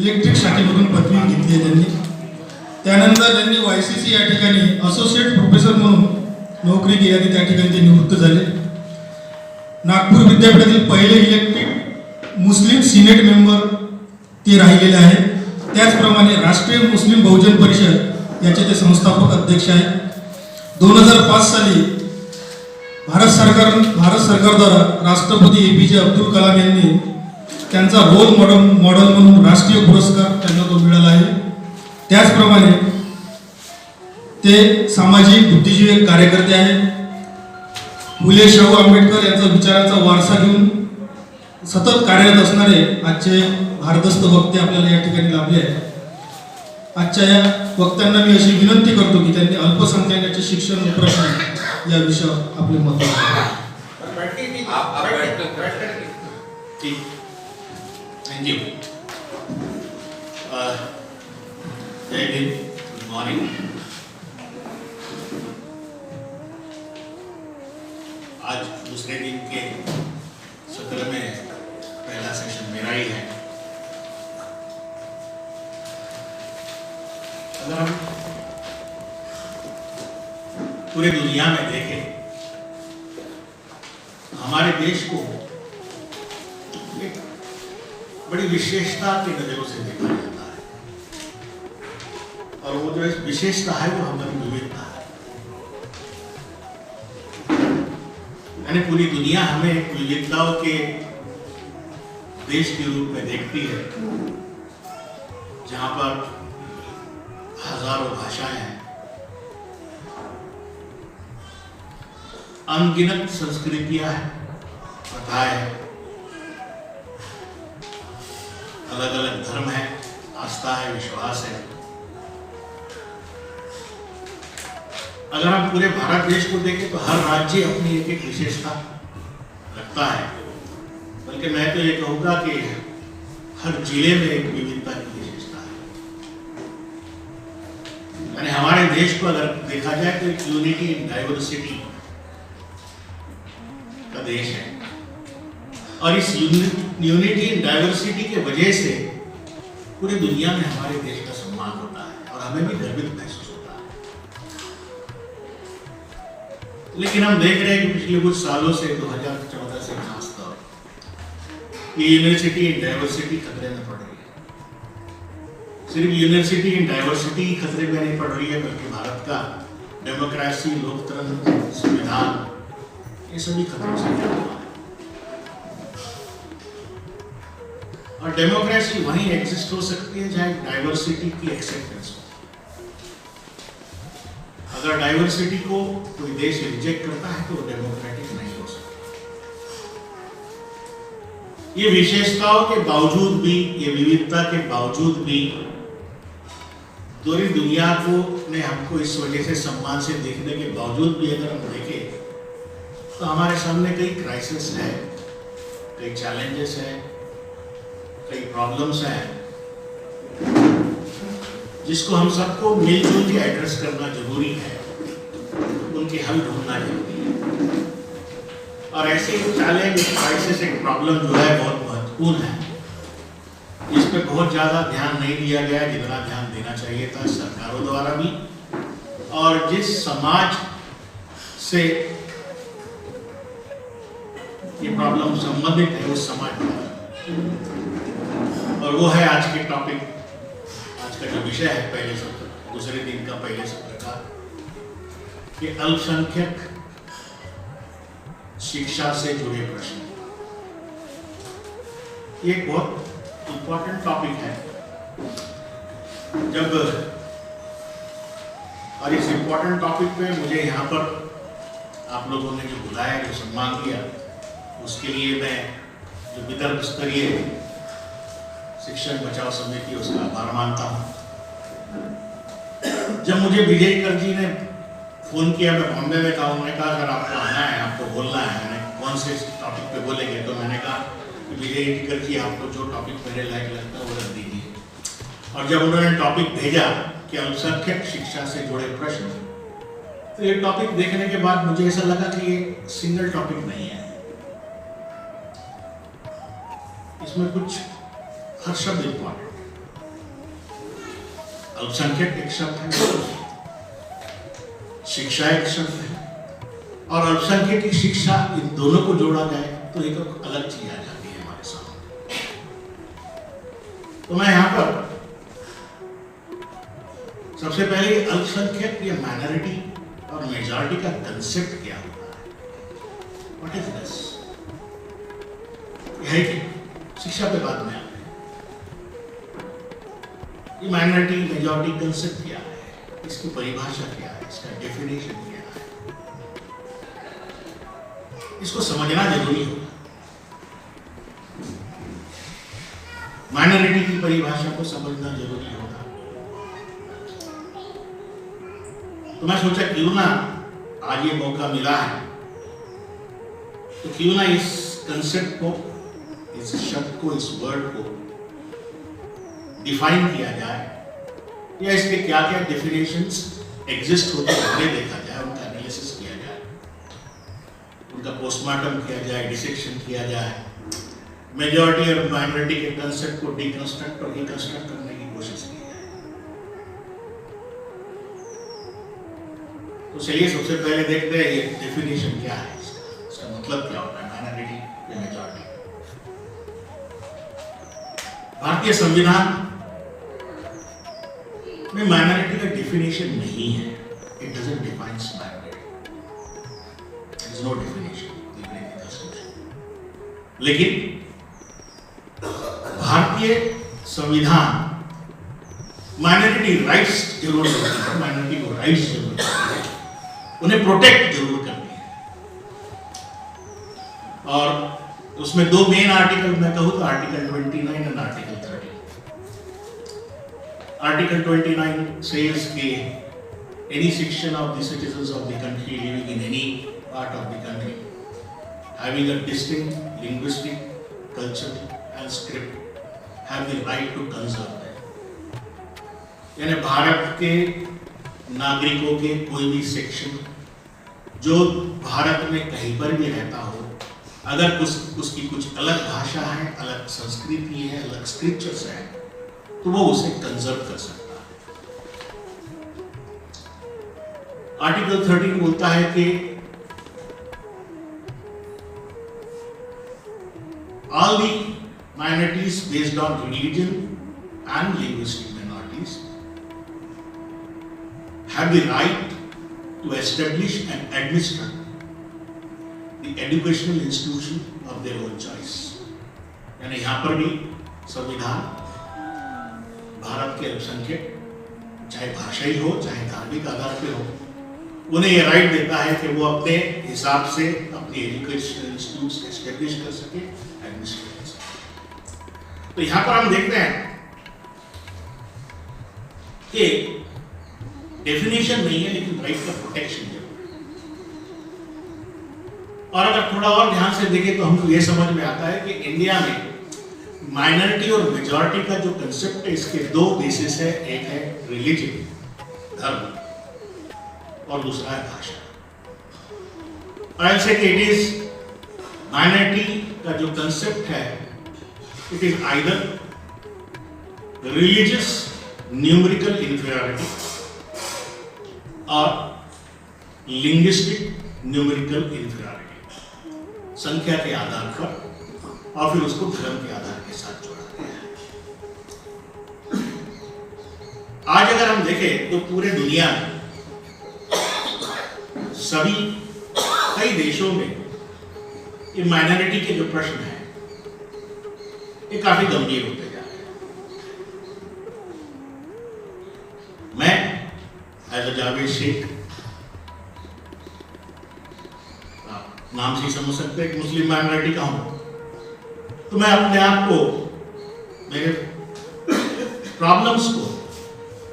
Electric शाखेमधून पदवी घेतली आहे त्यांनी. त्यानंतर त्यांनी YCC या ठिकाणी असोसिएट प्रोफेसर म्हणून नोकरी केली आणि त्या ठिकाणी ते निवृत्त झाले. नागपूर विद्यापीठातील पहिले इलेक्टेड मुस्लिम सिनेट मेंबर ते राहिलेले आहेत. त्याचप्रमाणे राष्ट्रीय मुस्लिम बहुजन परिषद याचे ते संस्थापक अध्यक्ष आहेत. 2005 साली भारत सरकारद्वारा राष्ट्रपती APJ अब्दुल कलाम यांनी त्यांचा रोल मॉडेल म्हणून राष्ट्रीय पुरस्कार त्यांना तो मिळाला आहे. त्याचप्रमाणे ते सामाजिक बुद्धिजीवी कार्यकर्ते आहेत. फुले शाहू आंबेडकर यांचा विचारांचा वारसा घेऊन सतत कार्यरत असणारे आजचे भारदस्त वक्ते आपल्याला या ठिकाणी लाभले आहेत. आजच्या या वक्त्यांना मी अशी विनंती करतो की त्यांनी अल्पसंख्याकांचे शिक्षण व प्रश्न या विषयावर आपले मत थैंक यू. जय हिंद. Good morning. आज दूसरे दिन के सत्र में पहला सेशन मेरा ही है. अगर हम पूरी दुनिया में देखें, हमारे देश को एक बड़ी विशेषता की नजरों से देखा जाता है और वो जो विशेषता है वो हमारी विविधता है. यानी पूरी दुनिया हमें विविधताओं के देश के रूप में देखती है, जहां पर हजारों भाषाएं हैं, अनगिनत संस्कृतियां हैं, प्रथाएं हैं, अलग अलग धर्म है, आस्था है, विश्वास है. अगर हम पूरे भारत देश को देखें तो हर राज्य अपनी एक एक विशेषता रखता है. बल्कि मैं तो ये कहूँगा कि हर जिले में एक विविधता की विशेषता है. यानी हमारे देश को अगर देखा जाए तो एक यूनिटी इन डाइवर्सिटी का देश है और इस यूनिटी इन डाइवर्सिटी के वजह से पूरी दुनिया में हमारे देश का सम्मान होता है और हमें भी गर्वित महसूस होता है. लेकिन हम देख रहे हैं कि पिछले कुछ सालों से 2014 से खास तौर ये यूनिवर्सिटी इन डाइवर्सिटी खतरे में पड़ रही है. सिर्फ यूनिवर्सिटी इन डाइवर्सिटी खतरे में नहीं पड़ रही है, बल्कि भारत का डेमोक्रेसी, लोकतंत्र, संविधान, ये सभी खतरों से घिरा हुआ है. और डेमोक्रेसी वहीं एग्जिस्ट हो सकती है जहां डाइवर्सिटी की एक्सेप्टेंस हो. अगर डाइवर्सिटी को कोई देश रिजेक्ट करता है तो डेमोक्रेटिक नहीं हो सकता. ये विशेषताओं के बावजूद भी, ये विविधता के बावजूद भी पूरी दुनिया को ने हमको इस वजह से सम्मान से देखने के बावजूद भी अगर हम देखें तो हमारे सामने कई क्राइसिस है, कई चैलेंजेस हैं, कई प्रॉब्लम्स हैं, जिसको हम सबको मिलजुल के एड्रेस करना जरूरी है, उनके हल ढूंढना जरूरी है. और ऐसे चैलेंज, क्राइसिस, एक प्रॉब्लम जो है बहुत महत्वपूर्ण है, इस पे बहुत ज़्यादा ध्यान नहीं दिया गया जितना ध्यान देना चाहिए था सरकारों द्वारा भी, और जिस समाज से ये प्रॉब्लम संबंधित है उस समाज द्वारा. और वो है आज के टॉपिक, आज का जो विषय है पहले सत्र, दूसरे दिन का पहले सत्र का, कि अल्पसंख्यक शिक्षा से जुड़े प्रश्न. ये बहुत इंपॉर्टेंट टॉपिक है. जब और इस इंपॉर्टेंट टॉपिक पे मुझे यहाँ पर आप लोगों ने जो बुलाया, जो सम्मान दिया, उसके लिए मैं जो विदर्भ स्तरीय शिक्षण बचाओ समिति उसका आभार मानता हूँ. जब मुझे विजय कर जी ने फोन किया, मैं बॉम्बे में था, उन्होंने कहा अगर आपको आना है, आपको बोलना है, मैंने कौन से टॉपिक पे बोलेंगे, तो मैंने कहा कि विजय कर जी आपको जो टॉपिक मेरे लायक लगता है वो रख दीजिए. और जब उन्होंने टॉपिक भेजा कि अल्पसंख्यक शिक्षा से जुड़े प्रश्न, तो ये टॉपिक देखने के बाद मुझे ऐसा लगा कि ये सिंगल टॉपिक नहीं है, इसमें कुछ हर शब्द इंपॉर्टेंट. अल्पसंख्यक एक शब्द है, शिक्षा एक शब्द है, और अल्पसंख्यक की शिक्षा, इन दोनों को जोड़ा जाए तो एक अलग चीज आ जाती है हमारे सामने। तो मैं यहां पर सबसे पहले अल्पसंख्यक या माइनॉरिटी और मेजॉरिटी का कंसेप्ट क्या होता है, व्हाट इज दिस, है कि शिक्षा पे बाद में आते हैं। ये माइनॉरिटी मेजॉरिटी कंसेप्ट क्या है, इसकी परिभाषा क्या है, इसका डेफिनेशन क्या है, इसको समझना जरूरी होगा। माइनॉरिटी की परिभाषा को समझना जरूरी होगा। तो मैं सोचा क्यों ना आज ये मौका मिला है तो क्यों ना इस कंसेप्ट को, इस शब्द को, इस वर्ड को डिफाइन किया जाए, या इसके क्या क्या डेफिनेशंस एग्जिस्ट होते हुए देखा जाए, उनका एनालिसिस किया जाए, उनका पोस्टमार्टम किया जाए, डिसेक्शन किया जाए, मेजॉरिटी और माइनॉरिटी के कंसेप्ट को डिकंस्ट्रक्ट और रिकंस्ट्रक्ट करने की कोशिश की जाए। तो चलिए सबसे पहले देखते हैं ये डेफिनेशन क्या है, इसका मतलब क्या होता है, माइनॉरिटी या मेजॉरिटी। भारतीय संविधान में माइनॉरिटी का डेफिनेशन नहीं है, it doesn't defines minority, there is no definition. लेकिन भारतीय संविधान माइनॉरिटी राइट्स जरूर देती है, माइनॉरिटी को राइट्स जरूर देती है, उन्हें प्रोटेक्ट जरूर करती है। और उसमें दो मेन आर्टिकल मैं कहूँ तो article 29 and article 30। Article 29 says कि any section of the citizens of the country living in any part of the country having a distinct linguistic, cultural and script have the right to conserve them। यानी भारत के नागरिकों के कोई भी section जो भारत में कहीं पर भी रहता हो, अगर उसकी कुछ अलग भाषा है, अलग संस्कृति है, अलग स्क्रिप्चर्स है, तो वो उसे कंजर्व कर सकता है। आर्टिकल 13 बोलता है कि all the minorities based on religion and linguistic minorities have the right to establish and administer the educational institution of their own choice। यानी यहाँ पर भी संविधान भारत के अल्पसंख्यक, चाहे भाषाई हो चाहे धार्मिक आधार पे हो, उन्हें यह राइट देता है कि वो अपने हिसाब से अपनी एजुकेशनल इंस्टीट्यूट्स एस्टेब्लिश कर सके, एडमिनिस्ट्रेट कर सके। तो यहाँ पर हम देखते हैं कि डेफिनेशन नहीं है लेकिन राइट का प्रोटेक्शन जरूर है। और अगर थोड़ा और ध्यान से देखें तो हमको ये समझ में आता है कि इंडिया में माइनॉरिटी और मेजॉरिटी का जो कंसेप्ट है, इसके दो बेसिस है, एक है रिलीजन, धर्म, और दूसरा है भाषा। और ऐसे कि इट इज माइनॉरिटी का जो कंसेप्ट है, it is either religious numerical inferiority और लिंग्विस्टिक न्यूमेरिकल इंफीरियरिटी, संख्या के आधार पर, और फिर उसको धर्म के आधार के साथ जोड़ा गया है। आज अगर हम देखें तो पूरे दुनिया में सभी कई देशों में ये माइनॉरिटी के जो प्रश्न हैं ये काफी गंभीर होते जा रहे हैं। मैं एज अ जावेद शेख, नाम से समझ सकते हैं कि मुस्लिम माइनॉरिटी का हूं, तो मैं अपने आप को, मेरे प्रॉब्लम्स को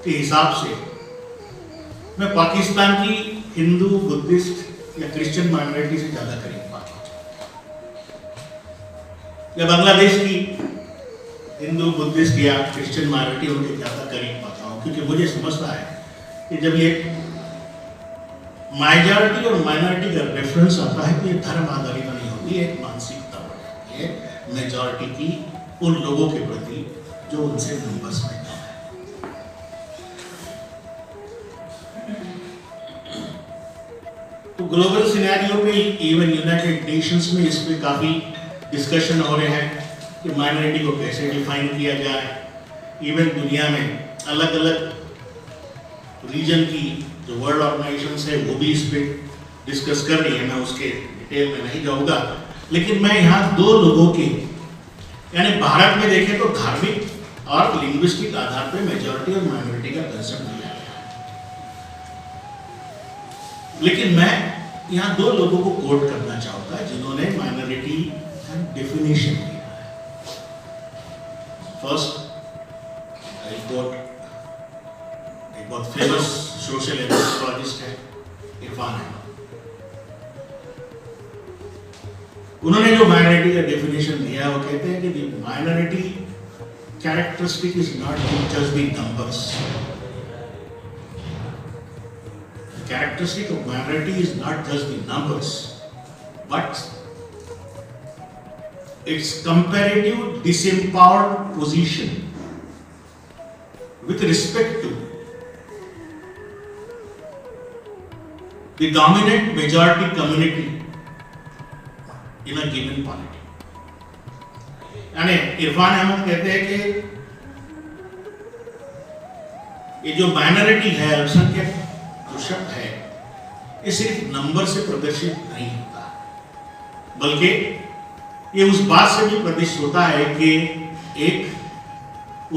के हिसाब से मैं पाकिस्तान की हिंदू, बुद्धिस्ट या क्रिश्चियन माइनॉरिटी से ज्यादा करीब पाता हूं, या बांग्लादेश की हिंदू, बुद्धिस्ट या क्रिश्चियन माइनॉरिटी उनके ज्यादा करीब पाता हूं, क्योंकि मुझे समझता है कि जब ये मेजॉरिटी और माइनॉरिटी का रेफरेंस आता है तो ये धर्म आधारित नहीं होती, एक मानसिकता होती है मेजॉरिटी की उन लोगों के प्रति जो उनसे मुंबस में है। तो ग्लोबल सिनेरियो पे इवन यूनाइटेड नेशंस में इस पे काफ़ी डिस्कशन हो रहे हैं कि माइनॉरिटी को कैसे डिफाइन किया जाए। इवन दुनिया में अलग अलग रीजन की जो वर्ल्ड ऑर्गेनाइजेशंस है वो भी इस पे डिस्कस कर रही है, मैं उसके डिटेल में नहीं जाऊंगा। लेकिन मैं यहाँ दो लोगों के, यानी भारत में देखें तो धार्मिक और लिंग्विस्टिक आधार पे मेजॉरिटी और माइनॉरिटी का कंसेप्ट दिया गया है, लेकिन मैं यहाँ दो लोगों को कोट करना चाहूंगा जिन्होंने माइनॉरिटी का डेफिनेशन दिया है। फर्स्ट आई कोट एक बहुत फेमस सोशल एंथ्रोपोलॉजिस्ट है इरफान अहमद। उन्होंने जो माइनॉरिटी का डेफिनेशन दिया वो कहते हैं कि minority characteristic is not just the numbers. Characteristic of minority is not just the numbers, but its comparative disempowered position with respect to the dominant majority community in a given polity. यानी इरफान अहमद कहते हैं कि ये जो minority है, अल्पसंख्यक जो शब्द है, ये सिर्फ नंबर से प्रदर्शित नहीं होता, बल्कि ये उस बात से भी प्रदर्शित होता है कि एक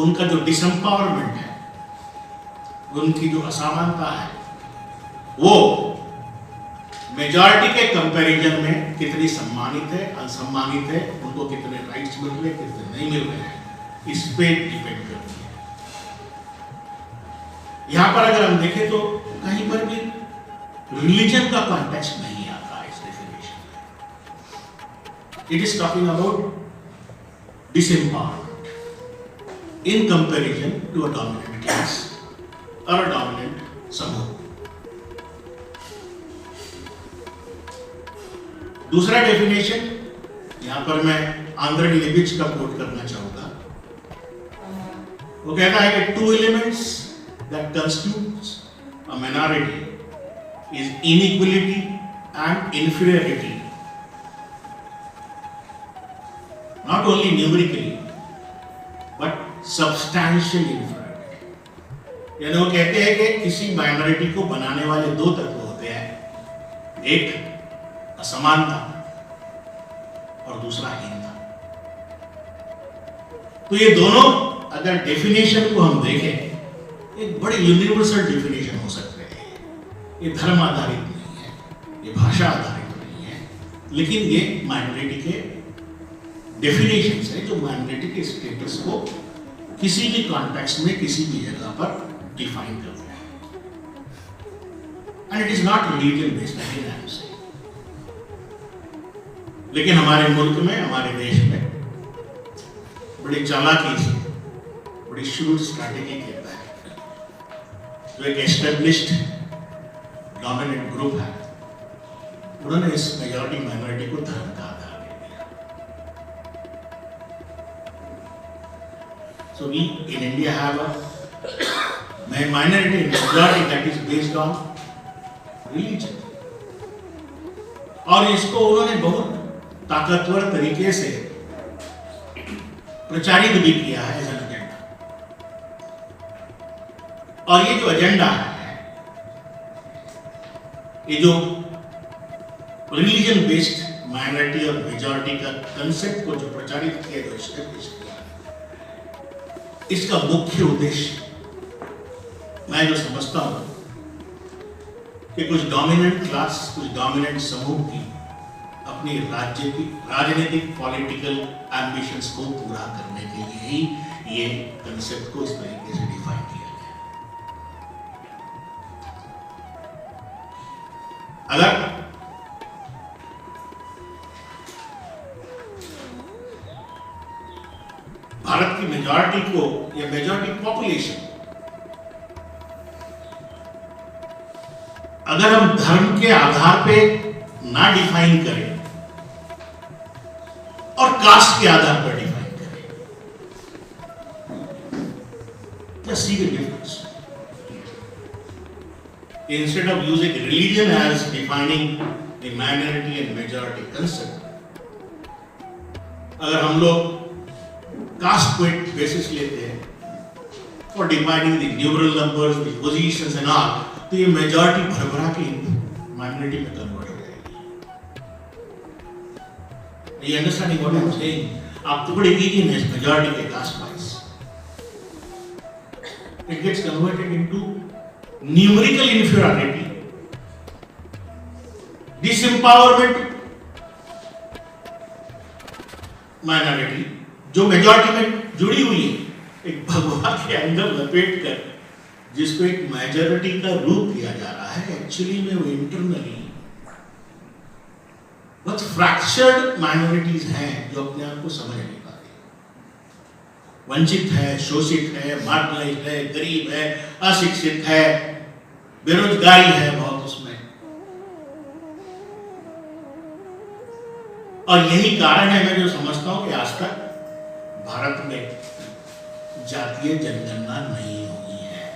उनका जो डिसएम्पावरमेंट है, उनकी जो असमानता है, वो मेजॉरिटी के कंपैरिजन में कितनी सम्मानित है, अनसम्मानित है, उनको कितने राइट्स मिल रहे हैं, कितने नहीं मिल रहे हैं, इस पे डिपेंड करती है। यहां पर अगर हम देखें तो कहीं पर भी रिलीजन का कॉन्टेक्स्ट नहीं आता इस डेफिनेशन में। It is talking about disempowerment in comparison to a dominant class और अ डोमिनेंट समूह। दूसरा डेफिनेशन यहां पर मैं आंद्रे लिबिच का कोट करना चाहूंगा। वो कहता है कि two elements that constitutes a minority is inequality and inferiority, not only numerically but substantial inferiority। यानी वो कहते हैं कि किसी माइनॉरिटी को बनाने वाले दो तत्व होते हैं, एक असमानता और दूसरा हीनता। तो ये दोनों अगर डेफिनेशन को हम देखें, एक बड़े यूनिवर्सल डेफिनेशन हो सकते हैं। ये धर्म आधारित नहीं है, ये भाषा आधारित नहीं है, लेकिन ये माइनॉरिटी के डेफिनेशंस है जो माइनॉरिटी के स्टेटस को किसी भी कॉन्टेक्स्ट में किसी भी जगह पर डिफाइन करते हैं। And it is not religion based again. लेकिन हमारे मुल्क में, हमारे देश में बड़ी चालाकी से, बड़ी शुरू स्ट्रैटेजी के जो एक एस्टेब्लिश्ड डोमिनेंट ग्रुप है, उन्होंने इस मेजॉरिटी माइनॉरिटी को धर्म का आधार दे दिया। So we in India have a minority majority that is based on religion, और इसको उन्होंने बहुत ताकतवर तरीके से प्रचारित भी किया है एज एन एजेंडा। और ये जो एजेंडा है, ये जो रिलीजन बेस्ड माइनॉरिटी और मेजॉरिटी का कंसेप्ट को जो प्रचारित किया, जो एस्टेब्लिश किया, इसका मुख्य उद्देश्य मैं जो समझता हूं कि कुछ डोमिनेंट क्लास, कुछ डोमिनेंट समूह की अपनी राजनीतिक पॉलिटिकल एम्बिशंस को पूरा करने के लिए ही ये कंसेप्ट को इस तरीके से डिफाइन किया। अगर भारत की मेजॉरिटी को या मेजॉरिटी पॉपुलेशन अगर हम धर्म के आधार पे ना डिफाइन करें और कास्ट के आधार पर डिफाइन करें, see the difference. instead of using religion as defining the minority and majority concept, अगर हम लोग कास्ट क्वेट बेसिस लेते हैं for defining the numeral numbers, the positions and all, तो ये मेजॉरिटी भरभरा के माइनॉरिटी में कन्वर्ट हो जाएगी। You understanding what I'm saying? आप टुकड़े कीजिए ना मेजॉरिटी के caste wise, it gets converted into numerical inferiority, disempowerment minority जो मेजॉरिटी में जुड़ी हुई है, एक भगवा के अंदर लपेट कर जिसको एक मेजॉरिटी का रूप दिया जा रहा है, एक्चुअली में वो इंटरनली बहुत फ्रैक्चर्ड माइनॉरिटीज हैं जो अपने आप को समझ नहीं पाते, वंचित है, शोषित है, मार्जिनलाइज्ड है, गरीब है, अशिक्षित है, बेरोजगारी है बहुत उसमें। और यही कारण है मैं जो समझता हूं कि आज तक भारत में जातीय जनगणना नहीं हुई है।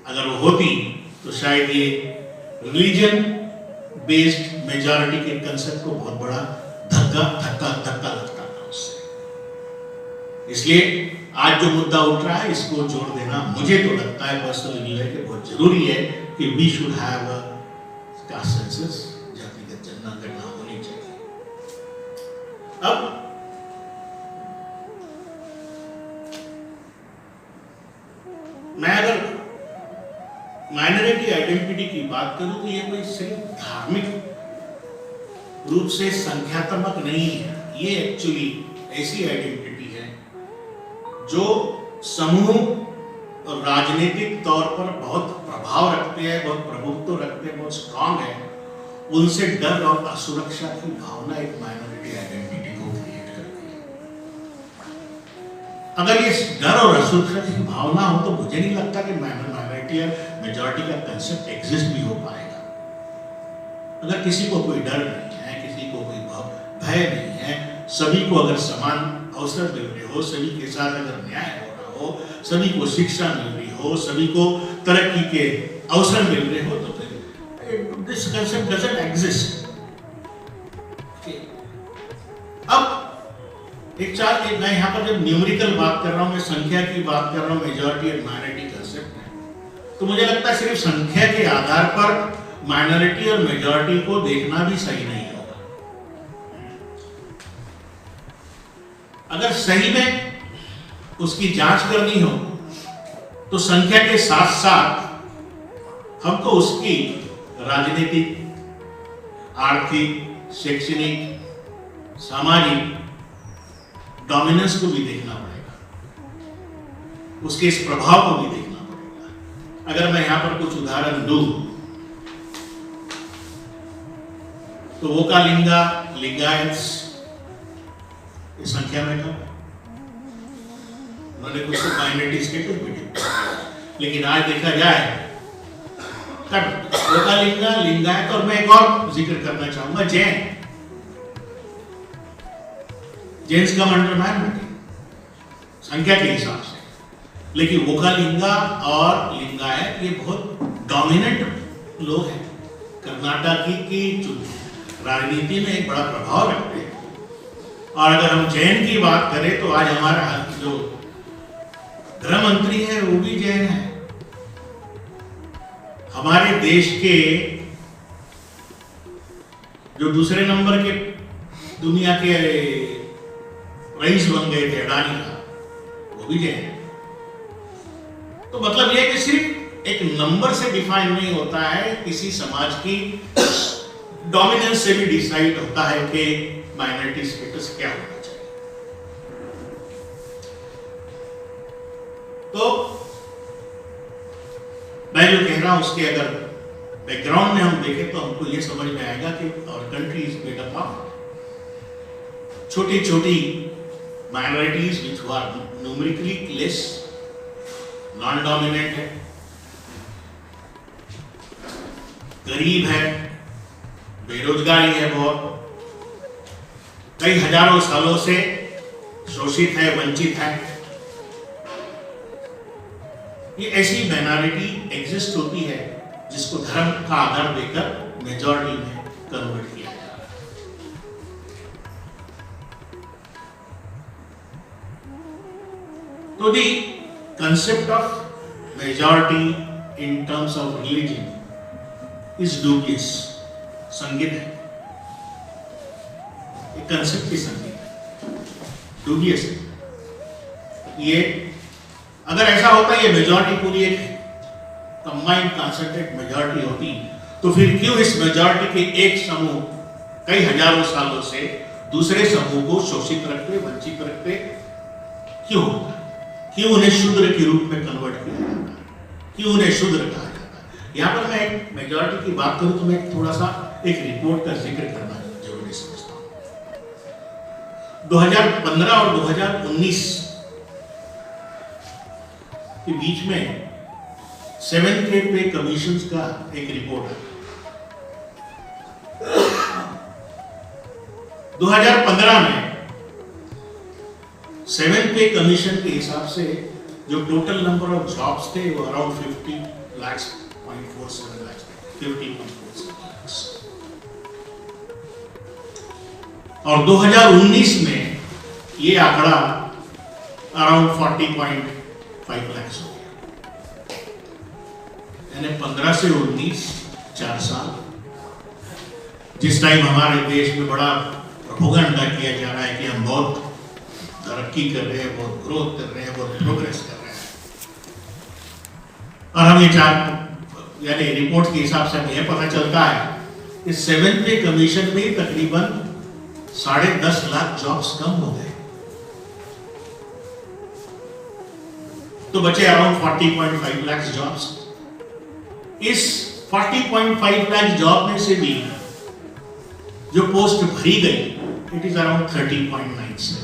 अगर वो होती तो शायद ये रिलीजन बेस्ड मेजॉरिटी के कंसेप्ट को बहुत बड़ा धक्का लगता था उससे। इसलिए आज जो मुद्दा उठ रहा है इसको जोड़ देना मुझे तो लगता है पर्सनली है कि बहुत जरूरी है कि we should have a caste census, जातिगत जनगणना होनी चाहिए। अब मैं अगर माइनॉरिटी आइडेंटिटी की बात करूं तो ये कोई सिर्फ धार्मिक रूप से संख्यात्मक नहीं है, ये एक्चुअली ऐसी आइडेंटिटी है जो समूह और राजनीतिक तौर पर बहुत प्रभाव रखते हैं, बहुत प्रभुत्व रखते हैं, बहुत स्ट्रांग है, उनसे डर और असुरक्षा की भावना एक माइनॉरिटी आइडेंटिटी को क्रिएट करती है। अगर ये डर और असुरक्षा की भावना हो तो मुझे नहीं लगता कि माइनॉरिटी या मेजॉरिटी का कंसेप्ट एग्जिस्ट भी हो पाएगा। अगर किसी को कोई डर नहीं है, किसी को कोई भय नहीं है, सभी को अगर समान अवसर मिल रहे हो, सभी के साथ अगर न्याय हो रहा हो, सभी को शिक्षा मिल रही हो, सभी को तरक्की के अवसर मिल रहे हो, तो फिर दिस कंसेप्ट डजंट एग्जिस्ट। अब मैं यहाँ पर जब न्यूमेरिकल बात कर रहा हूँ, मैं संख्या की बात कर रहा हूँ, मेजॉरिटी और माइनॉरिटी कंसेप्ट में, तो मुझे लगता है सिर्फ संख्या के आधार पर माइनॉरिटी और मेजॉरिटी को देखना भी सही नहीं होगा। अगर सही में उसकी जांच करनी हो तो संख्या के साथ साथ हमको उसकी राजनीतिक, आर्थिक, शैक्षणिक, सामाजिक डोमिनेंस को भी देखना पड़ेगा, उसके इस प्रभाव को भी देखना पड़ेगा। अगर मैं यहां पर कुछ उदाहरण दूं तो वोकालिंगा, लिंगायत्स इस संख्या में कम है, उन्होंने कुछ तो माइनॉरिटी स्टेटस भी दिया, लेकिन आज देखा जाए तब वोकालिंगा, लिंगायत और मैं एक और जिक्र करना चाहूंगा, जैन जेंट्स का अंडर माइनॉरिटी संख्या के हिसाब से, लेकिन वोकालिंगा और लिंगायत ये बहुत डोमिनेंट लोग हैं, कर्नाटक की राजनीति में एक बड़ा प्रभाव रखते हैं। और अगर हम जैन की बात करें तो आज हमारा जो गृह मंत्री है वो भी जैन है। हमारे देश के जो दूसरे नंबर के दुनिया के रईस बन गए थे, अडानी का, वो भी जैन है। तो मतलब यह कि सिर्फ एक नंबर से डिफाइन नहीं होता है, किसी समाज की डोमिनेंस से भी डिसाइड होता है कि माइनॉरिटी स्टेटस क्या होना चाहिए। तो मैं जो कह रहा हूं उसके अगर बैकग्राउंड में हम देखें तो हमको यह समझ में आएगा कि our country is made up of छोटी छोटी minorities which were numerically less, non-dominant है, गरीब है, बेरोजगारी है, बहुत कई हजारों सालों से शोषित है, वंचित है। ये ऐसी माइनॉरिटी एग्जिस्ट होती है जिसको धर्म का आधार देकर मेजॉरिटी में कन्वर्ट किया जा रहा है। तो the concept of majority in terms of religion is dubious, संगीत है, एक कंसेप्ट की संगीत है, डूबियस है। ये अगर ऐसा होता ये मेजॉरिटी पूरी एक कंबाइंड कंसंट्रेट मेजॉरिटी होती, तो फिर क्यों इस मेजॉरिटी के एक समूह कई हजारों सालों से दूसरे समूह को शोषित रखते, वंचित रखते, क्यों होता? क्यों उन्हें शूद्र के रूप में कन्वर्ट किया जाता है? क्यों उन्हें शूद्र कहा जाता है? यहाँ पर मैं एक मेजॉरिटी की बात करूं तो मैं थोड़ा सा एक रिपोर्ट का जिक्र करना जरूरी समझता हूं। 2015 और 2019 के बीच में 7th पे कमीशन का एक रिपोर्ट है। 2015 में 7th पे कमीशन के हिसाब से जो टोटल नंबर ऑफ जॉब्स थे वो अराउंड 50 लाख 0.47 लाख 50.47 लाख। और 2019 में ये आंकड़ा अराउंड 40.5 लाख हो गया। यानी 15 से 19 4 साल, जिस टाइम हमारे देश में बड़ा प्रोपेगेंडा किया जा रहा है कि हम बहुत तरक्की कर रहे हैं, बहुत ग्रोथ कर रहे हैं, बहुत प्रोग्रेस कर रहे हैं, और हम ये यानी रिपोर्ट के हिसाब से हमें यह पता चलता है इस 7th पे कमीशन में तकरीबन 10.5 लाख जॉब्स कम हो गए, तो बचे अराउंड 40.5 लाख जॉब्स। इस 40.5 लाख जॉब में से भी जो पोस्ट भरी गई इट इज अराउंड 30.97,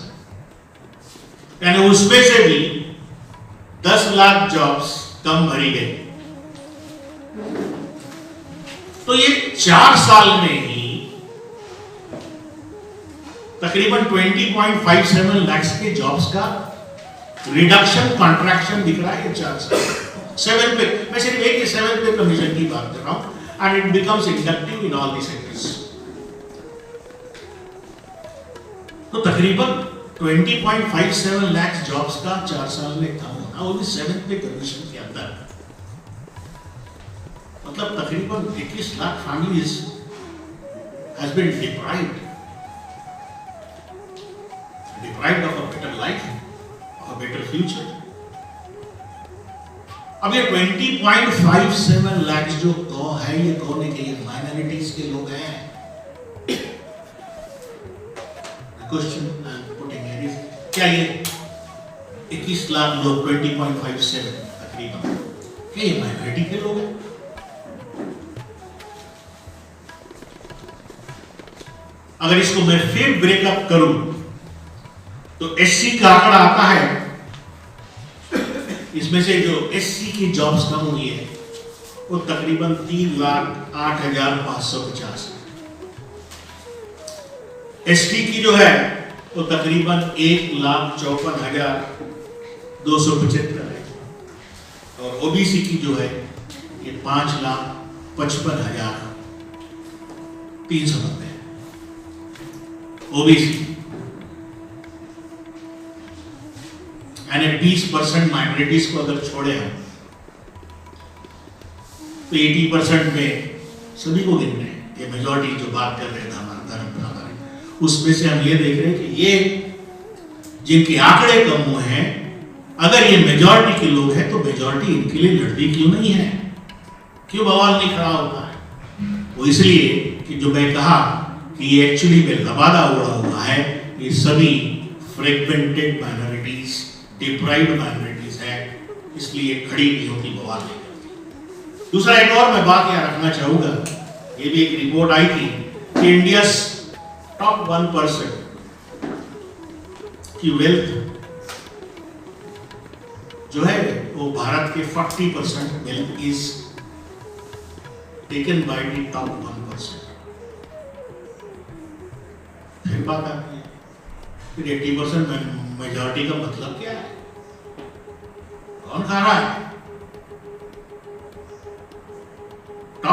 यानी उसमें से भी 10 लाख जॉब्स कम भरी गई। तो ये 4 साल में ही तकरीबन 20.57 लाख के जॉब्स का रिडक्शन, कॉन्ट्रैक्शन दिख रहा है ये 4 साल। 7th पे मैं सिर्फ एक 7th पे कमीशन की बात कर रहा हूं, and it becomes inductive in all the sectors. तो तकरीबन 20.57 लाख जॉब्स का 4 साल में कम होना, वो भी 7th पे कमीशन के अंदर, मतलब तकरीबन 21 lakh families has been deprived of a better life, of a better future. अब ये 20.57 लाख जो है ये कौन है? कि ये माइनॉरिटीज के लोग हैं। Question I am putting here is, क्या ये 21 लाख लोग 20.57 तकरीबन क्या ये माइनॉरिटी के लोग हैं? अगर इसको मैं फिर ब्रेकअप करूं तो एससी का आंकड़ा आता है, इसमें से जो एससी की जॉब्स कम हुई है वो तकरीबन 3,08,550। एसटी की जो है वो तकरीबन 1,54,275 है, और ओबीसी की जो है ये 5,55,390 है। ओबीसी यानी 20% माइनॉरिटीज को अगर छोड़े हम तो 80% में सभी को गिन रहे हैं। ये मेजॉरिटी जो बात कर रहे हैं हमारा धर्म पर आधारित, उसमें से हम ये देख रहे हैं कि ये जिनके आंकड़े कम हुए हैं, अगर ये मेजॉरिटी के लोग हैं तो मेजॉरिटी इनके लिए लड़ती क्यों नहीं है? क्यों बवाल नहीं खड़ा होता है? वो इसलिए कि जो मैं कहा कि ये एक्चुअली में लबादा उड़ा हुआ है, ये सभी फ्रेगमेंटेड माइनॉरिटीज, डिप्राइव्ड माइनॉरिटीज है, इसलिए खड़ी नहीं होती, बवाल नहीं करती। दूसरा एक और मैं बात यहाँ रखना चाहूंगा, ये भी एक रिपोर्ट आई थी कि इंडिया टॉप 1% की वेल्थ जो है वो भारत के 40% wealth is taken by the top 1%। फिर बात आती है फिर 80% मेजॉरिटी का मतलब क्या है? कौन खा रहा है?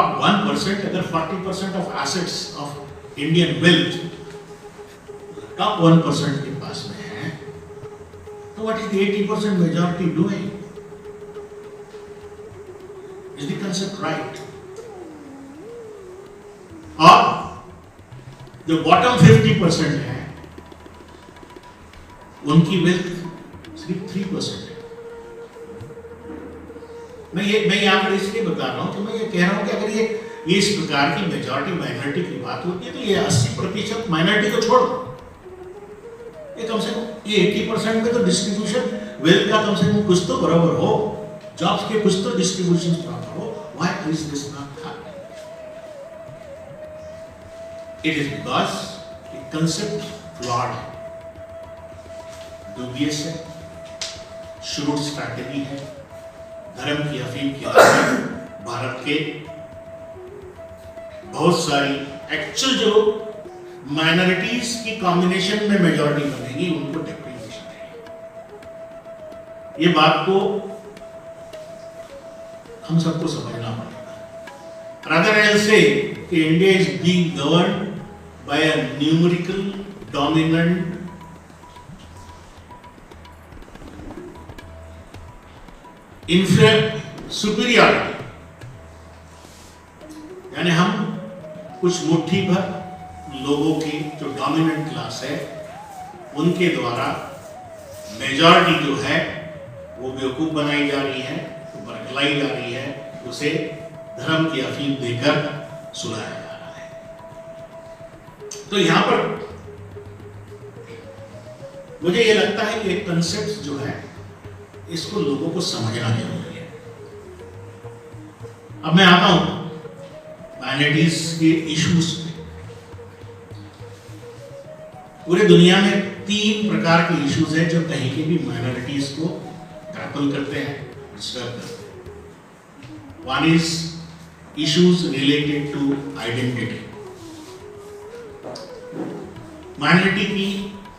टॉप 1% अगर 40% of assets of Indian wealth top 1% के पास में है, तो what is 80% majority doing? Is the concept right? और जो बॉटम 50% है उनकी वेल्थ सिर्फ 3% है। मैं यहां पर इसलिए बता रहा हूं कि मैं ये कह रहा हूं कि अगर ये इस प्रकार की मेजॉरिटी माइनॉरिटी की बात होती है तो ये 80% माइनॉरिटी को छोड़ दो, ये कम से कम ये 80% में तो डिस्ट्रीब्यूशन वेल्थ का कम से कम कुछ तो बराबर हो, जॉब्स के कुछ तो डिस्ट्रीब्यूशन बराबर हो। Why is this not happening? It is because the concept flawed है, डूबियस है, शुरूड स्ट्रैटेजी है, धर्म की अफीम की भारत के बहुत सारी एक्चुअल जो माइनॉरिटीज की कॉम्बिनेशन में मेजॉरिटी बनेगी उनको डेप्रिसिएशन देगी। ये बात को हम सबको समझना पड़ेगा। रादर एल से कि India is being governed bye a numerical dominant superiority, यानी हम कुछ मुट्ठी भर लोगों की जो डोमिनेंट क्लास है उनके द्वारा मेजॉरिटी जो है वो बेवकूफ बनाई जा रही है, बरगलाई जा रही है, उसे धर्म की अफीम देकर सुलाया जा रहा है। तो यहां पर मुझे ये लगता है कि कंसेप्ट जो है इसको लोगों को समझना जरूरी है। अब मैं आता हूं माइनॉरिटीज के इश्यूज पे। पूरे दुनिया में 3 प्रकार के इश्यूज हैं जो कहीं के भी माइनॉरिटीज को ग्रैपल करते हैं, डिस्टर्ब करते हैं। One is issues related to identity. Minority की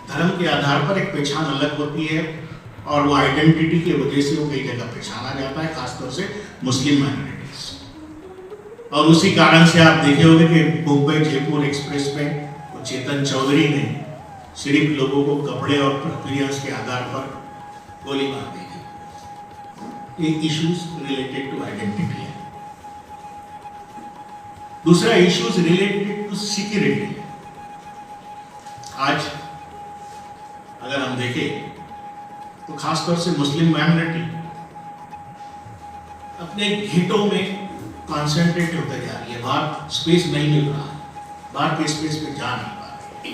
धर्म के आधार पर एक पहचान अलग होती है और वो आइडेंटिटी की वजह से वो कई जगह पहचाना जाता है, खासतौर से मुस्लिम माइनॉरिटीज। और उसी कारण से आप देखे होंगे कि मुंबई जयपुर एक्सप्रेस में वो चेतन चौधरी ने सिर्फ लोगों को कपड़े और प्रेफरेंस के आधार पर गोली मार दी थी। ये इश्यूज रिलेटेड टू आइडेंटिटी है। दूसरा इश्यूज रिलेटेड टू सिक्योरिटी। आज अगर हम देखें तो खासतौर से मुस्लिम माइनॉरिटी अपने घेटों में कॉन्सेंट्रेट होते जा रही है, बाहर स्पेस नहीं मिल रहा है, बाहर के स्पेस पे जा नहीं पा रही।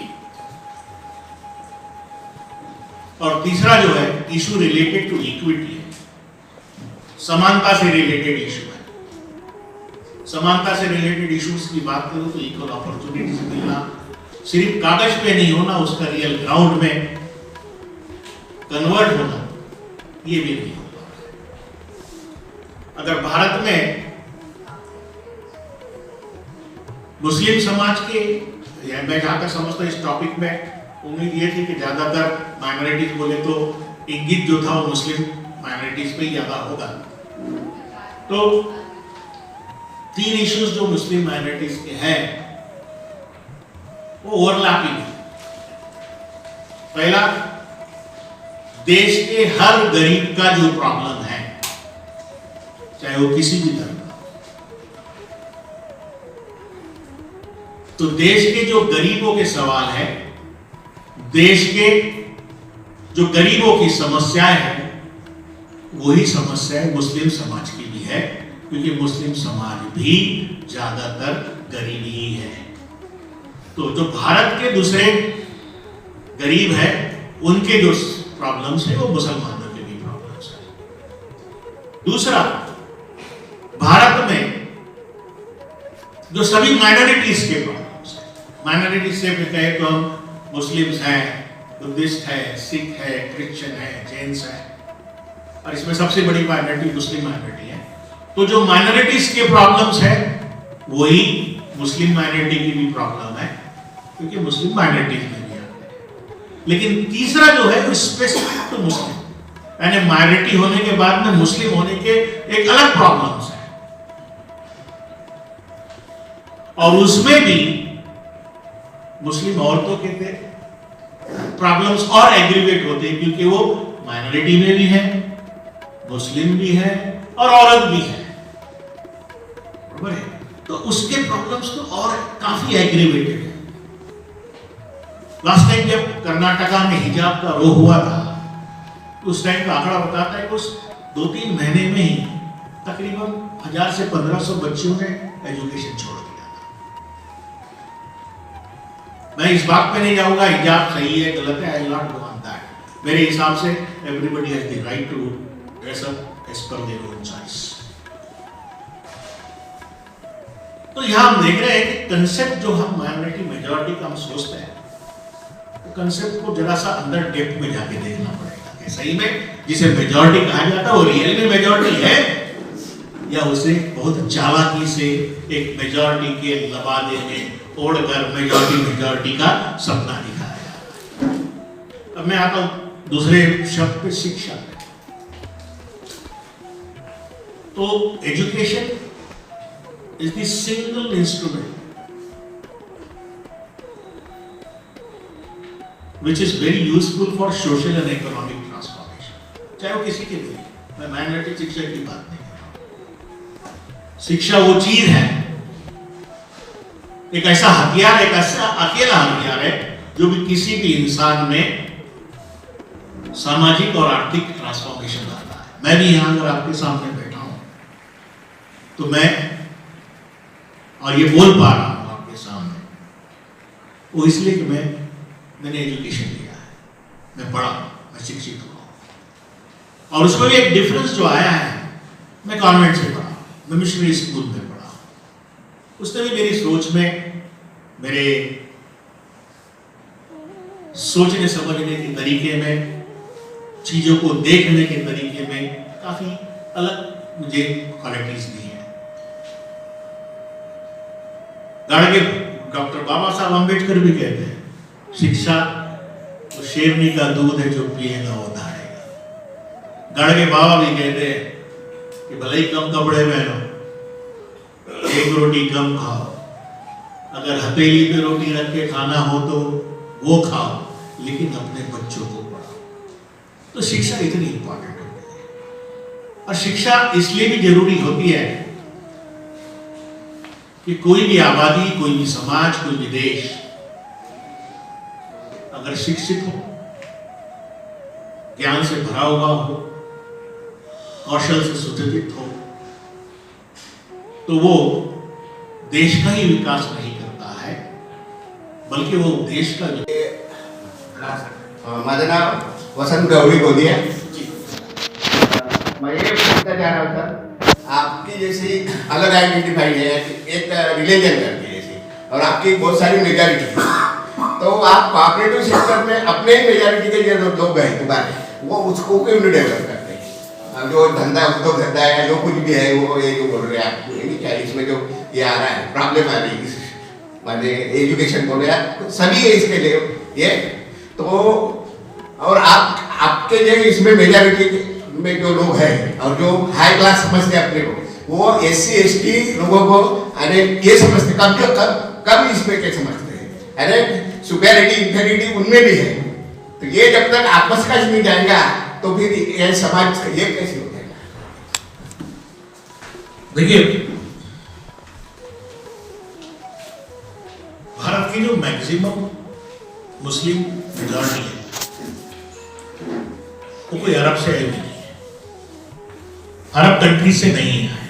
और तीसरा जो है इशू रिलेटेड टू इक्विटी है, समानता से रिलेटेड इशू है। समानता से रिलेटेड इश्यूज की बात करूं तो इक्वल अपॉर्चुनिटीज मिलना सिर्फ कागज पे नहीं होना, उसका रियल ग्राउंड में कन्वर्ट होना ये भी नहीं होता। अगर भारत में मुस्लिम समाज के, या मैं जहां तक समझता हूं इस टॉपिक में उम्मीद ये थी कि ज्यादातर माइनॉरिटीज बोले तो इंगित जो था वो मुस्लिम माइनॉरिटीज पे ही ज्यादा होगा। तो 3 इश्यूज जो मुस्लिम माइनॉरिटीज के हैं वो ओवरलैपिंग है। पहला, देश के हर गरीब का जो प्रॉब्लम है, चाहे वो किसी भी धर्म का, तो देश के जो गरीबों के सवाल है, देश के जो गरीबों की समस्याएं हैं, वही समस्याएं मुस्लिम समाज की भी है, क्योंकि मुस्लिम समाज भी ज्यादातर गरीब ही है। तो जो भारत के दूसरे गरीब है उनके जो प्रॉब्लम्स है वो मुसलमानों के भी प्रॉब्लम्स है। दूसरा, भारत में जो सभी माइनॉरिटीज के प्रॉब्लम्स है, माइनॉरिटीज से कहे तो हम मुस्लिम्स हैं, बुद्धिस्ट है, सिख है, क्रिश्चियन है, जैन्स है, और इसमें सबसे बड़ी माइनॉरिटी मुस्लिम माइनॉरिटी है। तो जो माइनॉरिटीज के प्रॉब्लम्स है वही मुस्लिम माइनॉरिटी की भी प्रॉब्लम है, क्योंकि मुस्लिम माइनॉरिटीज में भी आते हैं। लेकिन तीसरा जो है वो स्पेसिफिक टू मुस्लिम, यानी माइनॉरिटी होने के बाद में मुस्लिम होने के एक अलग प्रॉब्लम्स है। और उसमें भी मुस्लिम औरतों के प्रॉब्लम्स और एग्रीवेट होते हैं, क्योंकि वो माइनॉरिटी में भी है, मुस्लिम भी है और औरत भी है, बराबर है। तो उसके प्रॉब्लम्स तो और काफी एग्रीवेटेड है। लास्ट टाइम जब कर्नाटका में हिजाब का रोह हुआ था, उस टाइम का आंकड़ा बताता है कि उस 2-3 महीने में ही तकरीबन 1000 से 1500 बच्चियों ने एजुकेशन छोड़ दिया था। मैं इस बात पे नहीं जाऊंगा हिजाब सही है गलत है, I will not go on that. मेरे हिसाब से everybody has the right to dress up as per their own choice. तो यहां हम देख रहे हैं कि कंसेप्ट जो हम माइनॉरिटी मेजॉरिटी का हम सोचते हैं, तो कंसेप्ट को जरा सा अंदर डेप्थ में जाके देखना पड़ेगा कि सही में जिसे मेजॉरिटी कहा जाता है वो रियल में मेजॉरिटी है या उसे बहुत चालाकी से एक मेजॉरिटी के लबादे में ओढ़कर मेजॉरिटी का सपना दिखाया जाता है। अब मैं आता हूं दूसरे शब्द पे, शिक्षा। तो education is the single instrument which is very useful for social and economic transformation, चाहे वो किसी के लिए। मैं माइनॉरिटी शिक्षा की बात नहीं कर रहा हूं। शिक्षा वो चीज है, एक ऐसा हथियार, एक ऐसा अकेला हथियार है जो भी किसी भी इंसान में सामाजिक और आर्थिक ट्रांसफॉर्मेशन लाता है। मैं भी यहां अगर आपके सामने बैठा हूं तो मैं और ये बोल पा रहा हूं आपके सामने, वो इसलिए कि मैंने एजुकेशन लिया है, मैं पढ़ा, मैं शिक्षित हुआ। और उसमें भी एक डिफरेंस जो आया है, मैं कॉन्वेंट से पढ़ा, मैं मिशनरी स्कूल में पढ़ा, उसने भी मेरी सोच में, मेरे सोचने समझने के तरीके में, चीजों को देखने के तरीके में काफी अलग मुझे क्वालिटीज दी है। गाड़गे डॉक्टर बाबा साहब अंबेडकर भी कहते हैं, शिक्षा वो शेरनी का दूध है जो पिएगा वो दहाड़ेगा। गाड़गे बाबा भी कहते हैं कि भले ही कम कपड़े पहनो, एक रोटी कम खाओ, अगर हथेली पे रोटी रख के खाना हो तो वो खाओ, लेकिन अपने बच्चों को पढ़ाओ। तो शिक्षा इतनी इंपॉर्टेंट होती है। और शिक्षा इसलिए भी जरूरी होती है कि कोई भी आबादी, कोई भी समाज, कोई भी देश अगर शिक्षित हो, ज्ञान से भरा हुआ हो, कौशल से सुसज्जित हो, तो वो देश का ही विकास नहीं करता है, बल्कि वो देश का। माझं नाव वसंत गौरी गोदी है। मैं ये पूछना चाह रहा था, आपकी जैसी अलग आइडेंटिफाई है एक रिलीजन करके जैसी, और आपकी बहुत सारी मेजॉरिटी, तो आप कोऑपरेटिव सेक्टर में अपने ही मेजॉरिटी के जो लोग हैं तुम्हारे, वो उसको क्यों नहीं डेवलप करते हैं? जो धंधा, उद्योग धंधा है, जो कुछ भी है, वो ये जो बोल रहे हैं आप, क्या इसमें जो ये आ रहा है प्रॉब्लम आ रही है, माने एजुकेशन बोल रहे हैं, सभी है इसके लिए ये तो। और आपके जो इसमें मेजॉरिटी में जो लोग हैं और जो हाई क्लास समझते हैं अपने को, वो SC ST लोगों को अरे ये समझते, कब इसमें क्या समझते हैं, अरे सुपेरिटी इंफेरिटी उनमें भी है। तो ये जब तक आपस का नहीं जाएगा तो फिर ये समाज ये कैसे हो जाएगा? देखिए, भारत की जो मैक्सिमम मुस्लिम मेजॉरिटी है वो कोई अरब से आई नहीं है, अरब कंट्री से नहीं आए।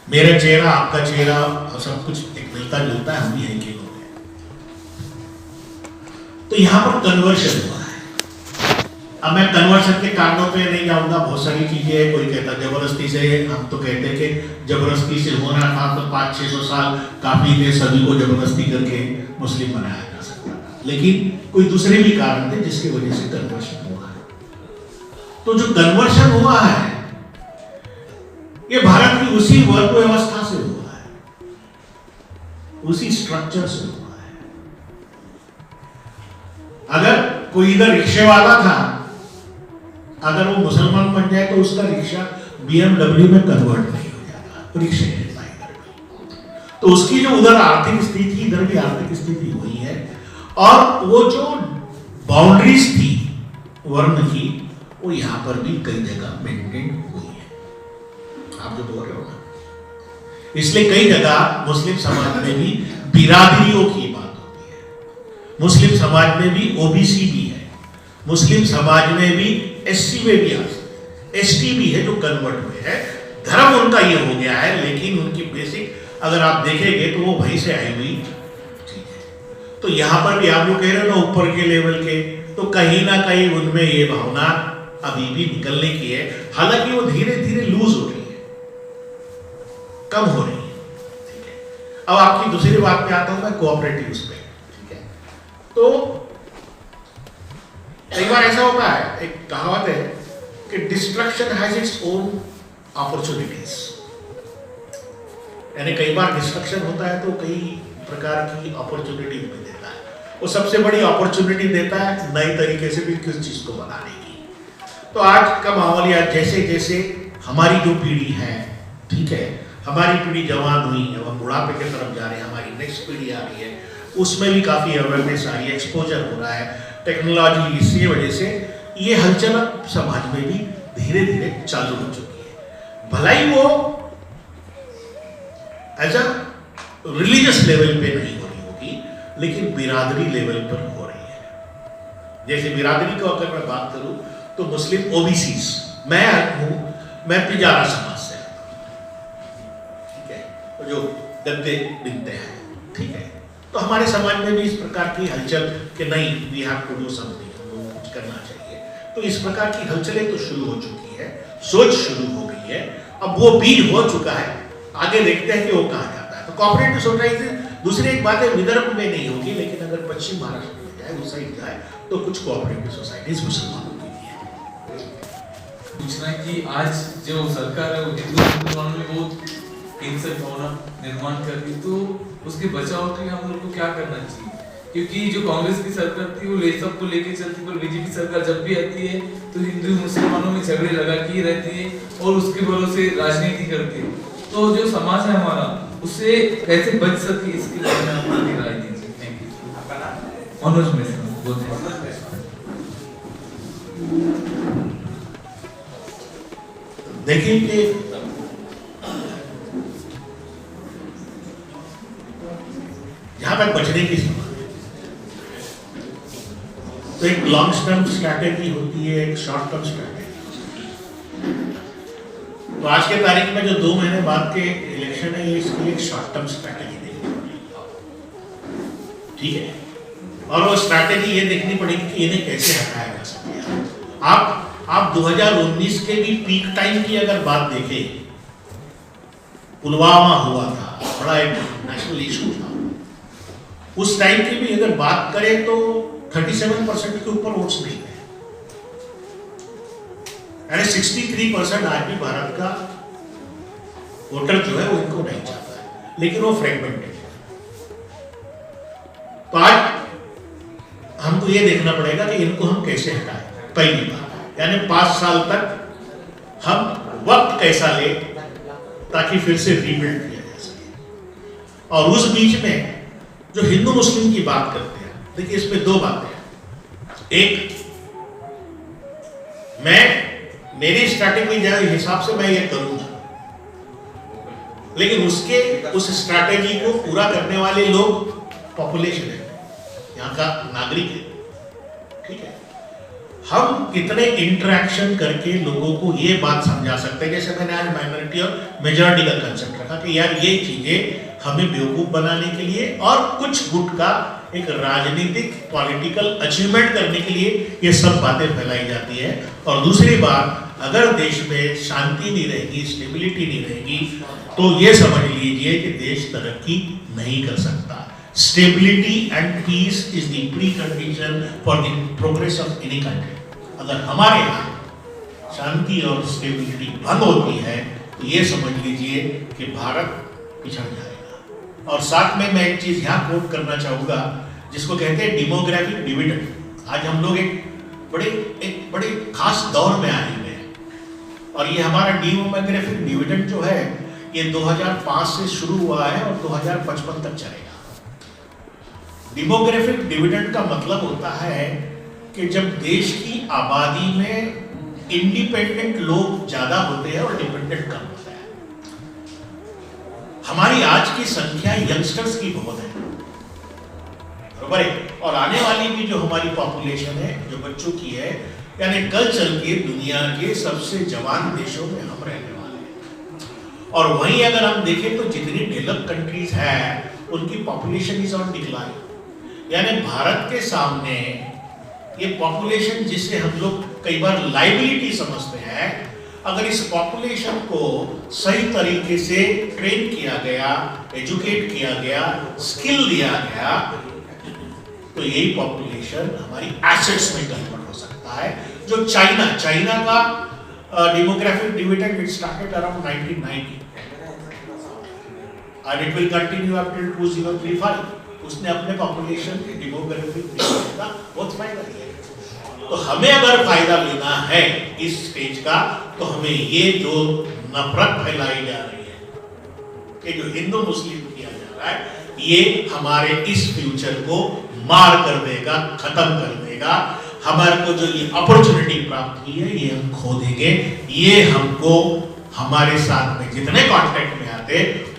मेरा चेहरा, आपका चेहरा और सब कुछ एक मिलता जुलता है, हम भी यहीं के लोग हैं। तो यहां पर कन्वर्शन हुआ है। अब मैं कन्वर्शन के कारणों पे नहीं जाऊंगा, बहुत सारी चीजें हैं। कोई कहता जबरदस्ती से, हम तो कहते हैं कि जबरदस्ती से होना था तो 500-600 साल काफी थे, सभी को जबरदस्ती करके मुस्लिम बनाया जा सकता था, लेकिन कोई दूसरे भी कारण थे जिसकी वजह से कन्वर्शन हुआ है। तो जो कन्वर्शन हुआ है ये भारत की उसी वर्ग व्यवस्था से हुआ है, उसी स्ट्रक्चर से हुआ है। अगर कोई इधर रिक्शे वाला था, अगर वो मुसलमान बन जाए तो उसका रिक्शा BMW में कन्वर्ट नहीं हो जाता, रिक्शे में। तो तो उसकी जो उधर आर्थिक स्थिति थी, इधर भी आर्थिक स्थिति हुई है, और वो जो बाउंड्रीज थी वर्ण की, वो यहाँ पर भी कई जगह मेंटेन हुई है। आप जो बोल रहे हो ना, इसलिए कई जगह मुस्लिम समाज में भी बिरादरियों की बात होती है, मुस्लिम समाज में भी ओबीसी भी है, मुस्लिम समाज में भी एससी में भी एसटी भी है जो कन्वर्ट हुए हैं। धर्म उनका ये हो गया है, लेकिन उनकी बेसिक अगर आप देखेंगे तो वो वहीं से आई हुई चीज है। तो यहाँ पर भी आप जो कह रहे हो ना ऊपर के लेवल के, तो कहीं ना कहीं उनमें ये भावना अभी भी निकलने की है, हालांकि वो धीरे धीरे लूज हो रही है, कम हो रही है। ठीक है, अब आपकी दूसरी बात पे आता हूं मैं, कोऑपरेटिव पे। ठीक है, तो कई बार ऐसा होता है, एक कहावत है कि destruction has its own opportunities, यानी कई बार डिस्ट्रक्शन होता है तो कई प्रकार की अपॉर्चुनिटी भी देता है। वो सबसे बड़ी अपॉर्चुनिटी देता है नई तरीके से भी किस चीज को बनाने की। तो आज का माहौल या जैसे जैसे हमारी जो पीढ़ी है, ठीक है, हमारी पीढ़ी जवान हुई है, वह बुढ़ापे की तरफ जा रही है, हमारी नेक्स्ट पीढ़ी आ रही है, उसमें भी काफी अवेयरनेस आ रही है, एक्सपोजर हो रहा है टेक्नोलॉजी, इसी वजह से ये हलचल समाज में भी धीरे धीरे चालू हो चुकी है। भलाई वो एज अ रिलीजियस लेवल पे नहीं हो रही होगी, लेकिन बिरादरी लेवल पर हो रही है। जैसे बिरादरी को अगर मैं बात करूं तो मुस्लिम ओबीसीज, मैं हूं, मैं पिजारा समाज से, ठीक है, तो जो गद्दे बिनते हैं, ठीक है, तो हमारे समाज में भी इस प्रकार की हलचल कि नहीं we have to do something, हमको कुछ करना चाहिए। तो इस प्रकार की हलचलें तो शुरू हो चुकी है, सोच शुरू हो गई है, अब वो बीज हो चुका है, आगे देखते हैं कि वो कहाँ जाता है। तो कोऑपरेटिव सोसाइटी, दूसरी एक बात है, विदर्भ में नहीं होगी, लेकिन अगर पश्चिम महाराष्ट्र में जाए, उस साइड जाए, तो कुछ कोऑपरेटिव सोसाइटीज मुसलमानों की भी है। पूछना है कि आज जो सरकार है वो हिंदू मुसलमानों में बहुत हिंसक भावना निर्माण कर रही, तो उसके बचाव के लिए हम लोग को क्या करना चाहिए? क्योंकि जो कांग्रेस की सरकार थी वो सबको लेके चलती, पर बीजेपी सरकार जब भी आती है तो हिंदू मुसलमानों में झगड़े लगा के रहती है और उसके भरोसे राजनीति करती है। तो जो समाज है हमारा, उससे कैसे बच सके, इसके बारे में अपनी राय दीजिए। Thank you. मनोज मिश्रा बोलते हैं। देखिए कि जहां तक बचने की सवाल है, तो एक लॉन्ग टर्म स्ट्रैटेजी होती है, एक शॉर्ट टर्म स्ट्रैटेजी। तो आज के तारीख में जो 2 महीने बाद के इलेक्शन है, ये इसके लिए एक शॉर्ट टर्म स्ट्रैटेजी देखनी पड़ेगी, ठीक है, और वो स्ट्रैटेजी ये देखनी पड़ेगी कि इन्हें कैसे हटाया जा सके। आप 2019 के भी पीक टाइम की अगर बात देखें, पुलवामा हुआ था, बड़ा एक नेशनल इशू था, उस टाइम की भी अगर बात करें तो 37% के ऊपर वोट्स नहीं थे, यानी 63% आज भी भारत का वोटर जो है वो इनको नहीं चाहता है, लेकिन वो फ्रेगमेंटेड है। तो आज हमको ये देखना पड़ेगा कि इनको हम कैसे हटाएं, पहली बात, यानी 5 साल तक हम वक्त कैसा ले ताकि फिर से रीबिल्ड किया जा सके। और उस बीच में जो हिंदू मुस्लिम की बात करते हैं, देखिए इसमें 2 बातें हैं। एक, मेरी स्ट्रैटेजी जो हिसाब से मैं ये करूंगा, लेकिन उस स्ट्रैटेजी को पूरा करने वाले लोग पॉपुलेशन है, यहाँ का नागरिक है, ठीक है। हम कितने इंटरेक्शन करके लोगों को ये बात समझा सकते हैं, जैसे मैंने आज माइनॉरिटी और मेजॉरिटी का कंसेप्ट रखा कि यार ये चीजें हमें बेवकूफ बनाने के लिए और कुछ गुट का एक राजनीतिक पॉलिटिकल अचीवमेंट करने के लिए ये सब बातें फैलाई जाती है। और दूसरी बात, अगर देश में शांति नहीं रहेगी, स्टेबिलिटी नहीं रहेगी, तो ये समझ लीजिए कि देश तरक्की नहीं कर सकता। Stability and peace is the precondition for the progress of any country. अगर हमारे यहाँ शांति और स्टेबिलिटी भंग होती है तो ये समझ लीजिए कि भारत पिछड़ जाएगा। और साथ में मैं एक चीज यहाँ कोट करना चाहूँगा जिसको कहते हैं डेमोग्राफिक डिविडेंड। आज हम लोग एक बड़े खास दौर में आए हुए हैं और ये हमारा डेमोग्राफिक डिविडेंड जो है ये 2005 से शुरू हुआ है और 2055 तक चलेगा। डेमोग्राफिक डिविडेंड का मतलब होता है कि जब देश की आबादी में इंडिपेंडेंट लोग ज्यादा होते हैं और डिपेंडेंट कम होता है। हमारी आज की संख्या यंगस्टर्स की बहुत है, बराबर है, और आने वाली भी जो हमारी पॉपुलेशन है जो बच्चों की है, यानी कल चल के दुनिया के सबसे जवान देशों में हम रहने वाले हैं। और वहीं अगर हम देखें तो जितनी डेवलप कंट्रीज है उनकी पॉपुलेशन इज ऑन डिक्लाइन, यानी भारत के सामने ये पॉपुलेशन जिसे हम लोग कई बार लाइबिलिटी समझते हैं, अगर इस पॉपुलेशन को सही तरीके से ट्रेन किया गया, एजुकेट किया गया, स्किल दिया गया, तो यही पॉपुलेशन हमारी एसेट्स में कन्वर्ट हो सकता है। जो चाइना का demographic dividend it started around 1990 and it will continue up till 2035। उसने अपने पॉपुलेशन के डेमोग्राफिक डिविडेंड का बहुत फायदा लिया। तो हमें अगर फायदा लेना है इस स्टेज का, तो हमें ये जो नफरत फैलाई जा रही है, ये जो हिंदू मुस्लिम किया जा रहा है, ये हमारे इस फ्यूचर को मार कर देगा, खत्म कर देगा। हमारे को जो ये अपॉर्चुनिटी प्राप्त हुई है ये हम खो देंगे। ये हमको हमारे साथ में जितने कांटेक्ट में आते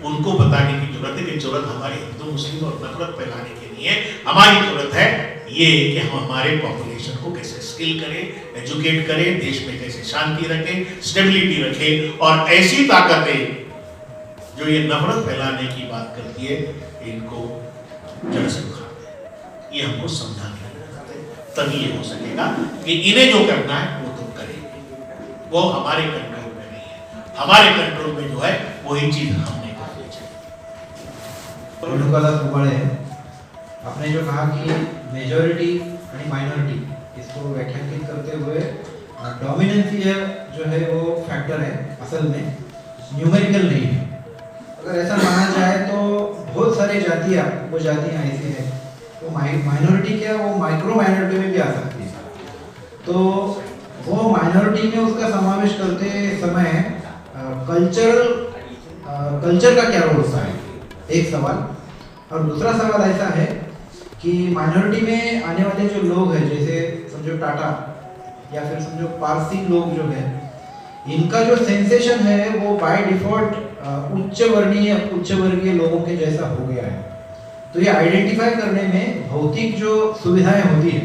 उनको बताने की जरूरत है कि जरूरत हमारे हिंदू मुस्लिम और नफरत फैलाने के लिए हमारी जरूरत है ये कि हम हमारे पॉपुलेशन को कैसे स्किल करें, एजुकेट करें, देश में कैसे शांति रखें, स्टेबिलिटी रखें, और ऐसी ताकतें जो ये नफरत फैलाने की बात करती है इनको जड़ से उखाड़ दें। ये हमको समझाने की जरूरत है, तभी ये हो सकेगा कि इन्हें जो करना है वो तुम करेंगे। वो हमारे कंट्रोल में नहीं है, हमारे कंट्रोल में जो है वही चीज हमने करनी चाहिए। रेणुकादास कुंभाळे, आपने जो कहा कि मेजॉरिटी और माइनॉरिटी, इसको व्याख्यायित करते हुए डोमिनेंसी जो है वो फैक्टर है, असल में न्यूमेरिकल नहीं है। अगर ऐसा माना जाए तो बहुत सारी जातियाँ, वो जातियाँ ऐसी है तो माइनॉरिटी क्या वो माइक्रो माइनॉरिटी में भी आ सकती है। तो वो माइनॉरिटी में उसका समावेश करते समय कल्चर का क्या रोल होता है, एक सवाल। और दूसरा सवाल ऐसा है कि माइनॉरिटी में आने वाले जो लोग हैं, जैसे समझो टाटा या फिर समझो पारसी लोग जो है, इनका जो सेंसेशन है वो बाय डिफॉल्ट उच्च वर्गीय लोगों के जैसा हो गया है। तो ये आइडेंटिफाई करने में भौतिक जो सुविधाएं होती है,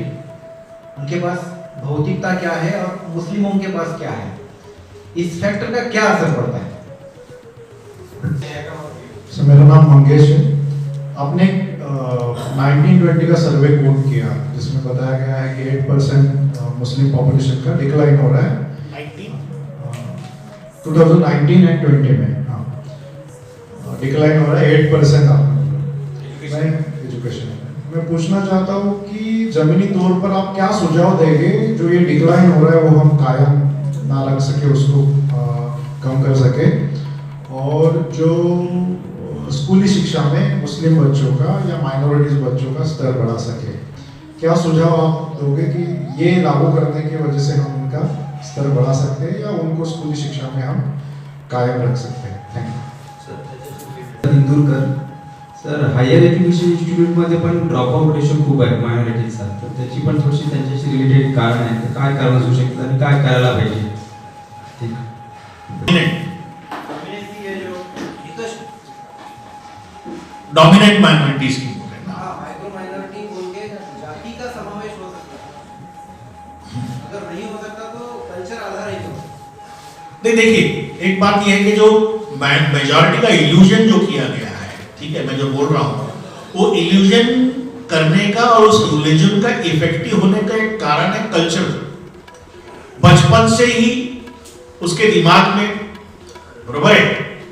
उनके पास भौतिकता क्या है और मुस्लिमों के पास क्या है, इस फैक्टर का क्या असर पड़ता है? मेरा नाम मंगेश है। आपने 1920 का सर्वे कोट किया जिसमें बताया गया है कि 8% मुस्लिम पॉपुलेशन का डिक्लाइन हो रहा है 2019 एंड 20 में। हाँ, डिक्लाइन हो रहा है 8% एजुकेशन। मैं पूछना चाहता हूँ कि जमीनी तौर पर आप क्या सुझाव देंगे जो ये डिक्लाइन हो रहा है वो हम कायम ना रख सके, उसको कम कर सके, और जो स्कूली शिक्षा में मुस्लिम बच्चों का या माइनॉरिटीज बच्चों का स्तर बढ़ा सके। क्या सुझाव आप दोगे कि ये लागू करने की वजह से हम उनका स्तर बढ़ा सकते हैं या उनको स्कूली शिक्षा में हम कायम रख सकते हैं? Thank you. Indurkar sir, higher education इन्स्टिट्यूटमध्ये पण ड्रॉपआउट रेशो खूप आहे मायनॉरिटीजचा, तर त्याची पण थोडीशी त्यांच्याशी रिलेटेड कारण आहे, तर काय कारण असू शकतं आणि काय करायला पाहिजे? डोमिनेंट माइनॉरिटीज की बोल रहे हैं ना, माइक्रो माइनॉरिटी बोल के जाति का समावेश हो सकता है, अगर नहीं हो सकता तो कल्चर आधार ही हो। नहीं, देखिए एक बात यह है कि जो मेजॉरिटी का इल्यूजन जो किया गया है, ठीक है, मैं जो बोल रहा हूँ वो इल्यूजन करने का और उस इल्यूजन का इफेक्टिव होने का एक कारण है कल्चर। बचपन से ही उसके दिमाग में बराबर है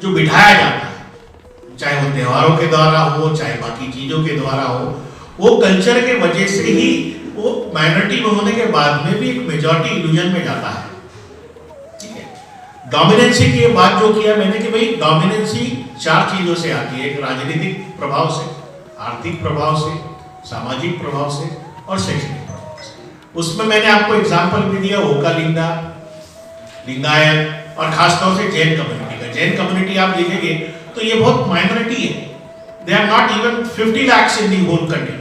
जो बिठाया जाता है, चाहे वो त्योहारों के द्वारा हो, चाहे बाकी चीजों के द्वारा हो, वो कल्चर के वजह से ही वो माइनॉरिटी में होने के बाद में भी एक मेजॉरिटी इल्यूजन में जाता है। ठीक है, डोमिनेंसी की बात जो किया मैंने कि भाई डोमिनेंसी 4 चीजों से आती है, एक राजनीतिक प्रभाव से, आर्थिक प्रभाव से, सामाजिक प्रभाव से और शैक्षणिक प्रभाव से। उसमें मैंने आपको एग्जाम्पल भी दिया ओकालिंगा, लिंगायत और खासतौर से जैन कम्युनिटी का। जैन कम्युनिटी आप देखेंगे तो ये बहुत माइनॉरिटी है, they are not even 50 lakhs in the whole country,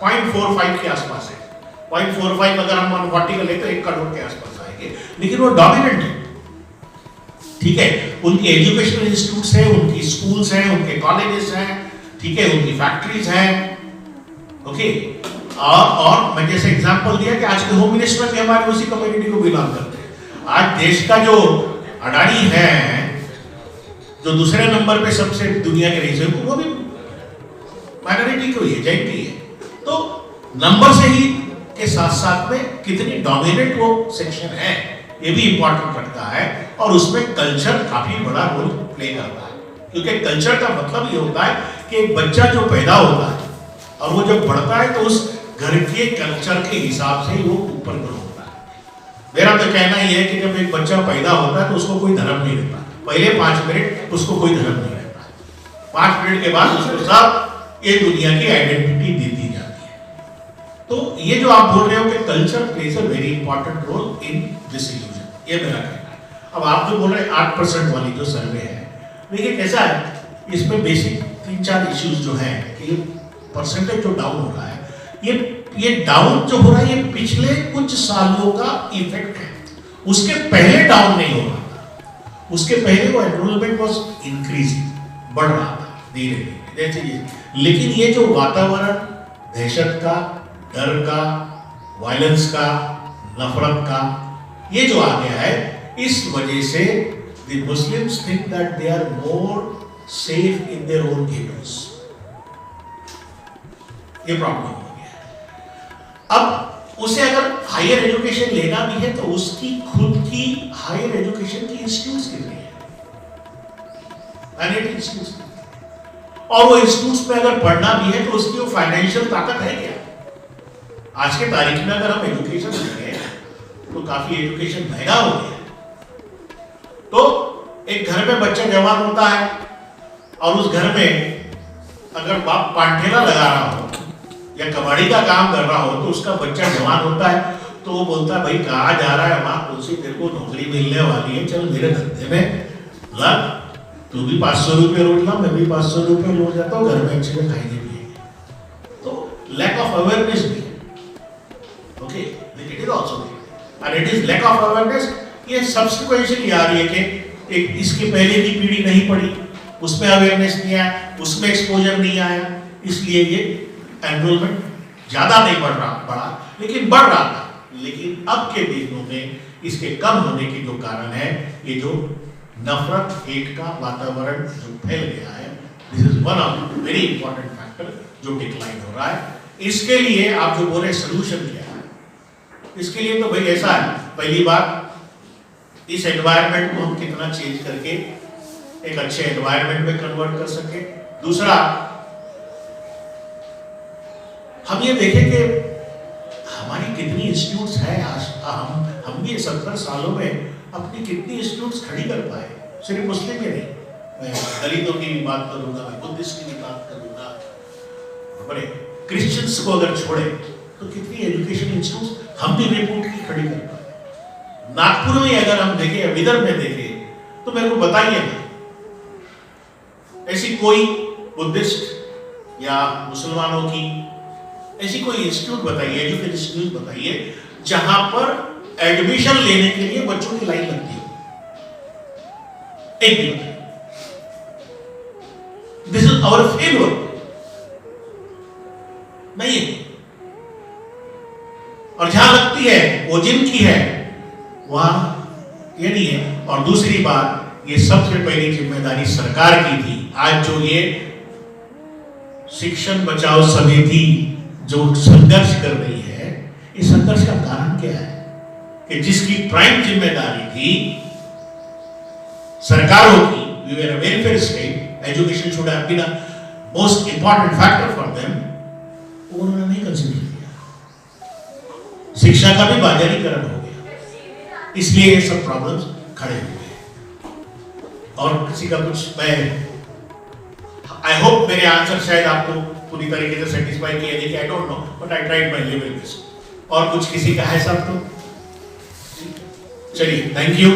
0.45 के आसपास है, 0.45 अगर हम 140 का लेते 1 करोड़ के आसपास आएंगे, लेकिन वो डोमिनेंट है, ठीक है। उनकी एजुकेशनल इंस्टीट्यूट्स हैं, उनकी स्कूल्स हैं, उनके कॉलेजेस हैं, ठीक है, उनकी फैक्ट्रीज हैं, ओके। और मैं जैसे एग्जांपल दिया कि आज के होम मिनिस्टर भी हमारे उसी कम्युनिटी को बिलोंग करते हैं। आज देश का जो अडानी है, जो दूसरे नंबर पे सबसे दुनिया के रईस है, वो भी माइनॉरिटी को ही है, जैन की है। तो नंबर से ही के साथ साथ में कितनी डोमिनेंट वो सेक्शन है ये भी इंपॉर्टेंट रखता है, और उसमें कल्चर काफी बड़ा रोल प्ले करता है, क्योंकि कल्चर का मतलब ये होता है कि एक बच्चा जो पैदा होता है और वो जब बढ़ता है तो उस घर के कल्चर के हिसाब से ही वो ऊपर ग्रो होता है। मेरा तो कहना ही है कि जब एक बच्चा पैदा होता है तो उसको कोई धर्म नहीं रहता, पहले 5 मिनट उसको कोई धर्म नहीं रहता, 5 मिनट के बाद उसको सब ये दुनिया की आइडेंटिटी दी जाती है। तो ये जो आप बोल रहे हो कि culture plays a very important role in this illusion, ये मेरा कहना है। अब आप जो बोल रहे हैं 8% वाली जो सर्वे है, देखिए कैसा है, इसमें बेसिक 3-4 इश्यूज जो हैं कि परसेंटेज जो डाउन हो रहा है, ये डाउन जो हो रहा है ये पिछले कुछ सालों का इफेक्ट है, उसके पहले डाउन नहीं हो रहा था, उसके पहले वो एनरोलमेंट वाज इंक्रीजिंग, बढ़ रहा था धीरे धीरे जैसे। लेकिन ये जो वातावरण दहशत का, डर का, वायलेंस का, नफरत का, ये जो आ गया है, इस वजह से the Muslims think that they are more safe in their own ghettos. ये प्रॉब्लम हो गया है। अब उसे अगर हायर एजुकेशन लेना भी है तो उसकी खुद की हायर एजुकेशन की इंस्टीट्यूट्स कितनी है, और वो इंस्टीट्यूट्स में अगर पढ़ना भी है तो उसकी वो फाइनेंशियल ताकत है क्या? आज के तारीख में अगर हम एजुकेशन लेंगे तो काफी एजुकेशन महंगा हो गया। तो एक घर में बच्चा जवान होता है और उस घर में अगर बाप पांठेला लगा रहा हो या कबाड़ी का काम कर रहा हो तो उसका बच्चा जवान होता है तो वो बोलता है भाई कहाँ जा रहा है, वहां तुलसी तेरे को नौकरी मिलने वाली है, चल मेरे धंधे में लग, तू भी 500 रुपये रोज ला, मैं भी 500 रुपये रोज जाता हूँ, घर में अच्छे से खाएंगे पिएंगे। तो लैक ऑफ अवेयरनेस भी है, okay, it is also and it is lack of awareness. ये सब्सिक्वेंशली आ रही है कि एक इसके पहले की पीढ़ी नहीं पढ़ी, उसमें अवेयरनेस नहीं आया, उसमें एक्सपोजर नहीं आया, इसलिए ये एनरोलमेंट ज्यादा नहीं बढ़ा, लेकिन बढ़ रहा था। लेकिन अब के दिनों में इसके कम होने के जो कारण है, ये जो नफरत हेट का वातावरण जो फैल गया है, this is one of very important factor जो डिक्लाइन हो रहा है। इसके लिए आप जो बोले सोल्यूशन क्या है, इसके लिए तो भाई ऐसा है, पहली बात इस एनवायरनमेंट को हम कितना चेंज करके एक अच्छे एनवायरनमेंट में कन्वर्ट कर सके। दूसरा, हम ये देखें कि हमारी कितनी इंस्टीट्यूट्स हैं आज, हम भी 70 सालों में अपनी कितनी इंस्टीट्यूट्स खड़ी कर पाए, सिर्फ मुस्लिम ही नहीं, मैं दलितों की भी बात करूंगा, मैं बुद्धिस्ट की भी बात करूंगा, बड़े क्रिश्चियंस को अगर छोड़े तो कितनी एजुकेशन इंस्टीट्यूट्स हम भी रिपोर्ट की खड़ी कर पाए। नागपुर में अगर हम देखें, विदर्भ में देखें, तो मेरे को बताइए ना ऐसी कोई बुद्धिस्ट या मुसलमानों की ऐसी कोई इंस्टीट्यूट बताइए, एजुकेशन इंस्टीट्यूट बताइए जहां पर एडमिशन लेने के लिए बच्चों की लाइन लगती हो, एक भी बताइए। दिस इज आवर फेलियर, नहीं है। और जहां लगती है वो जिनकी है, वहां ये नहीं है। और दूसरी बात, ये सबसे पहली जिम्मेदारी सरकार की थी। आज जो ये शिक्षण बचाओ समिति जो संघर्ष कर रही है, इस संघर्ष का कारण क्या है कि जिसकी प्राइम जिम्मेदारी थी सरकारों की, we were a welfare state, education should have been a most important factor for them, उन्होंने नहीं कंसीडर किया। शिक्षा का भी बाजारीकरण हो गया, इसलिए ये सब प्रॉब्लम्स खड़े हुए हैं। और किसी का कुछ, मैं आई होप मेरे आंसर शायद आपको पूरी तरीके से सेटिस्फाई किया नहीं, I don't know, but I tried my level best. और कुछ किसी का है सब तो चलिए, थैंक यू।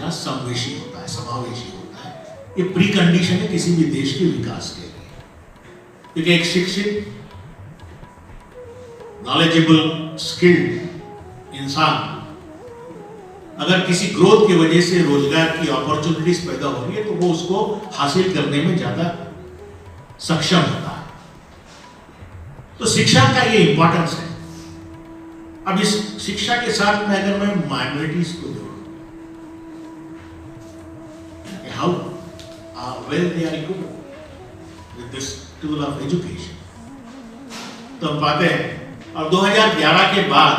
देखा समावेशी होता है। ये प्री कंडीशन है किसी भी देश के विकास के लिए, क्योंकि एक शिक्षित, नॉलेजेबल, स्किल्ड इंसान अगर किसी ग्रोथ की वजह से रोजगार की अपॉर्चुनिटीज पैदा हो रही है तो वो उसको हासिल करने में ज्यादा सक्षम होता है। तो शिक्षा का ये इंपॉर्टेंस है। अब इस शिक्षा के साथ में अगर मैं माइनॉरिटीज को जोड़ूं, how well they are equipped with this tool of education, तो हम पाते हैं। और 2011 के बाद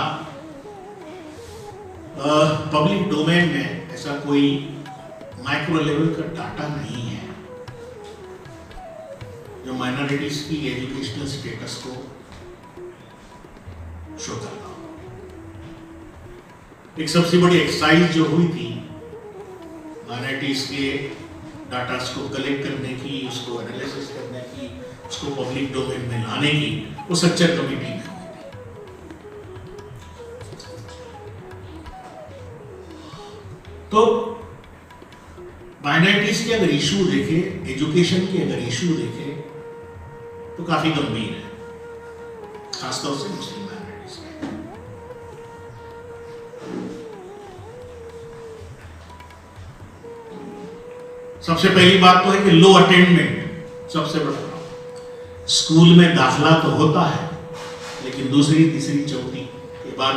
पब्लिक डोमेन में ऐसा कोई माइक्रो लेवल का डाटा नहीं है जो माइनॉरिटीज की एजुकेशनल स्टेटस को शो करता हो। एक सबसे बड़ी एक्सरसाइज जो हुई थी माइनॉरिटीज के डाटा को कलेक्ट करने की, उसको एनालिसिस करने की, उसको पब्लिक डोमेन में लाने की, वो सच्चर कमेटी में हुई थी। तो माइनॉरिटीज के अगर इशू देखे, एजुकेशन के अगर इशू देखे तो काफी गंभीर है, खासतौर से मुस्लिम माइनॉरिटीज के। सबसे पहली बात तो है कि लो अटेंडमेंट सबसे बड़ा प्रॉब्लम। स्कूल में दाखिला तो होता है लेकिन दूसरी, तीसरी, चौथी के बाद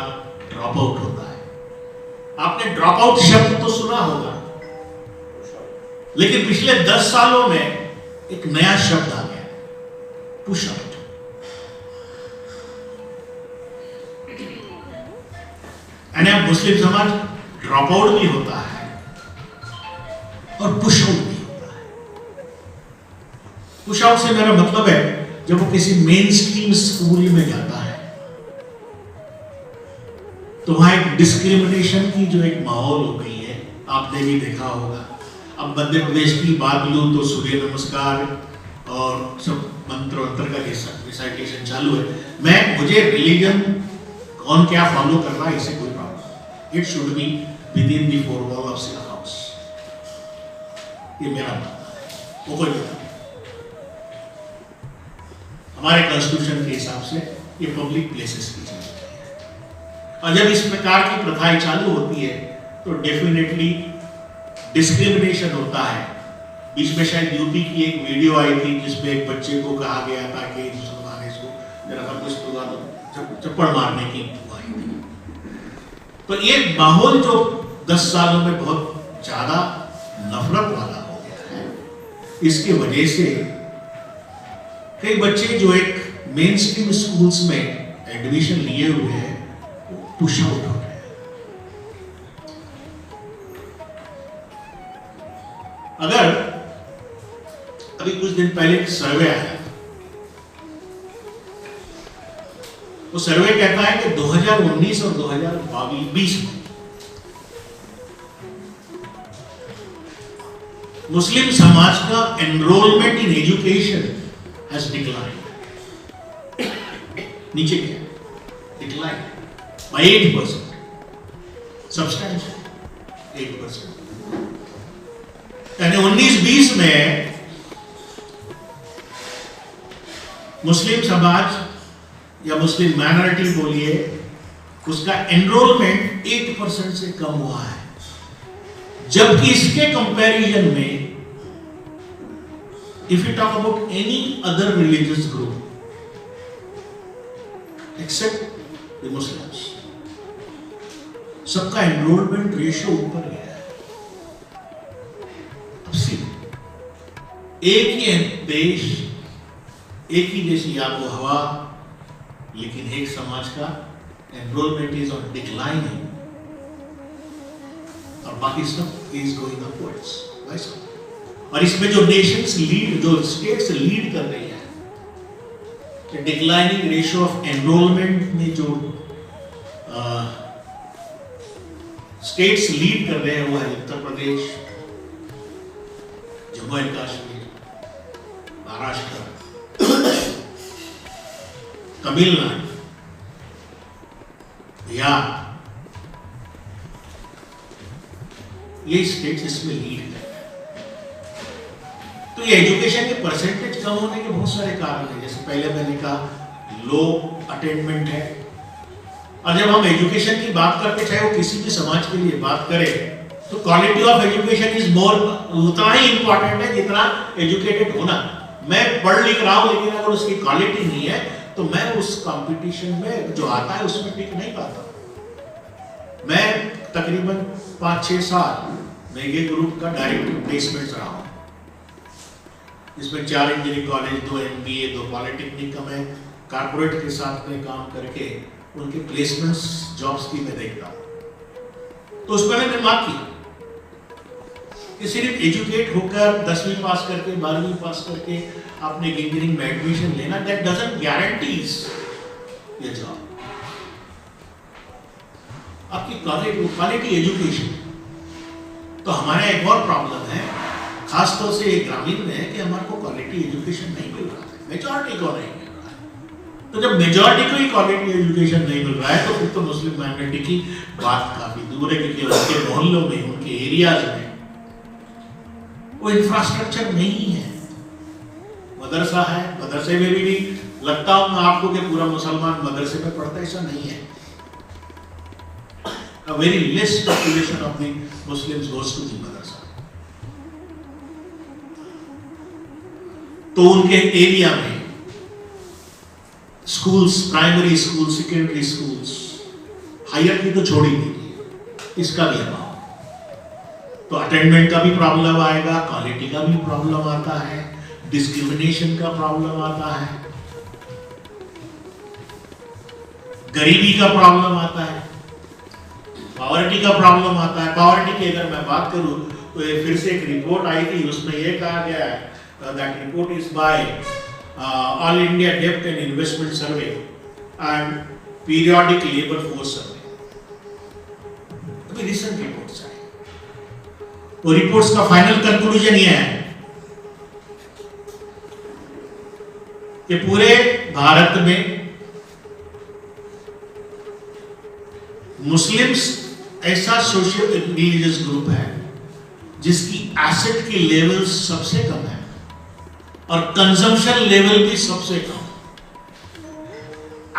ड्रॉप आउट होता है। आपने ड्रॉप आउट शब्द तो सुना होगा, लेकिन पिछले 10 सालों में एक नया शब्द आ गया, पुश आउट। यानी मुस्लिम समाज ड्रॉप आउट भी होता है और पुश आउट भी होता है। पुश आउट से मेरा मतलब है जब वो किसी मेन स्ट्रीम स्कूल में जाता है तो वहां एक डिस्क्रिमिनेशन की जो एक माहौल हो गई है, आपने भी देखा होगा। अब मध्य प्रदेश की बात लूं तो सूर्य नमस्कार और सब मंत्र का रिसाइटेशन चालू है। मुझे रिलीजन कौन क्या फॉलो कर रहा है इससे कोई problem, it should be with in the four wall of your house, ये मेरा मानना है। वो कोई नहीं, हमारे कॉन्स्टिट्यूशन के हिसाब से ये पब्लिक प्लेसेस की चीज है। और जब इस प्रकार की प्रथाएं चालू होती है तो डेफिनेटली डिस्क्रिमिनेशन होता है। बीच में शायद यूपी की एक वीडियो आई थी जिसमें एक बच्चे को कहा गया था कि मुसलमान इसको जरा सा कुछ चप्पड़ मारने की आई थी। तो ये माहौल जो 10 सालों में बहुत ज्यादा नफरत वाला हो गया है, इसकी वजह से कई बच्चे जो एक मेन स्ट्रीम स्कूल्स में एडमिशन लिए हुए हैं पुश आउट हो रहे हैं। अगर अभी कुछ दिन पहले एक सर्वे आया, वो सर्वे कहता है कि 2019 और 2020 में मुस्लिम समाज का enrolment in education has declined, नीचे गया, डिक्लाइन by 8%, substantial 8%। यानी 19-20 में मुस्लिम समाज या मुस्लिम माइनॉरिटी बोलिए, उसका एनरोलमेंट 8% से कम हुआ है, जबकि इसके कंपैरिजन में if you talk about any other religious group except the Muslims, सबका एनरोलमेंट रेशियो ऊपर गया है। अब सी, एक ही देश, एक ही जैसी आबो हवा, लेकिन एक समाज का एनरोलमेंट इज ऑन डिक्लाइनिंग और बाकी सब इज गोइंग अपवर्ड्स। और इसमें जो नेशंस लीड, जो स्टेट्स लीड कर रही है, डिक्लाइनिंग रेशियो ऑफ एनरोलमेंट में जो स्टेट्स लीड कर रहे हैं वो है उत्तर प्रदेश, जम्मू एंड कश्मीर, महाराष्ट्र, तमिलनाडु, बिहार। ये स्टेट्स इसमें लीड कर रहे हैं। तो ये एजुकेशन के परसेंटेज कम होने के बहुत सारे कारण हैं। जैसे पहले मैंने कहा लो अटेनमेंट है, और जब हम एजुकेशन की बात करते, चाहे वो किसी भी समाज के लिए बात करें, तो quality of education is more, उतना ही इंपॉर्टेंट है जितना एजुकेटेड होना। मैं पढ़ लिख रहा हूं, लेकिन अगर उसकी क्वालिटी नहीं है तो मैं उस कंपटीशन में जो आता है उसमें टिक नहीं पाता। मैं तकरीबन 5-6 साल मेघे ग्रुप का डायरेक्टर प्लेसमेंट्स रहा हूं, जिसमें 4 इंजीनियरिंग कॉलेज, 2 MBA, 2 पॉलिटेक्निक का मैं कारपोरेट के साथ में काम करके उनके प्लेसमेंट्स जॉब्स की मैं देखता हूं। तो उसमें मैंने मार्क किया कि सिर्फ एजुकेट होकर 10वीं पास करके 12वीं पास करके आपने इंजीनियरिंग में एडमिशन लेना, दैट डजंट गारंटीज ये जॉब। आपकी क्वालिटी एजुकेशन। तो हमारा एक और प्रॉब्लम है, खासतौर से ग्रामीण में, है कि हमारे को क्वालिटी एजुकेशन नहीं मिल रहा है, मेजॉरिटी को नहीं मिल रहा है। तो जब मेजॉरिटी को ही क्वालिटी एजुकेशन नहीं मिल रहा है तो फिर तो मुस्लिम माइनॉरिटी की बात काफी दूर है, क्योंकि उनके मोहल्लों में, उनके एरियाज में वो इंफ्रास्ट्रक्चर नहीं है। मदरसा है, मदरसे में भी लगता हूं मैं आपको कि पूरा मुसलमान मदरसे में पढ़ता है, ऐसा नहीं है। A very less population of the Muslims goes to the madrasa. तो उनके एरिया में schools, primary school, secondary schools, higher की तो छोड़ ही दीजिए, इसका भी अभाव। तो अटेंडमेंट का भी प्रॉब्लम आएगा, क्वालिटी का भी प्रॉब्लम आता है, डिस्क्रिमिनेशन का प्रॉब्लम आता है, गरीबी का प्रॉब्लम आता है, पॉवर्टी का प्रॉब्लम आता है। पॉवर्टी की अगर मैं बात करूं तो ये फिर से एक रिपोर्ट आई थी, उसमें ये कहा गया है, that report is by all India डेब्ट and investment survey and periodic labour force survey. अभी रिसेंट रिपोर्ट्स आई, वो रिपोर्ट्स का फाइनल कंक्लूजन ये है कि पूरे भारत में मुस्लिम्स ऐसा सोशल रिलीजियस ग्रुप है जिसकी एसेट की लेवल सबसे कम है और कंजम्पशन लेवल भी सबसे कम।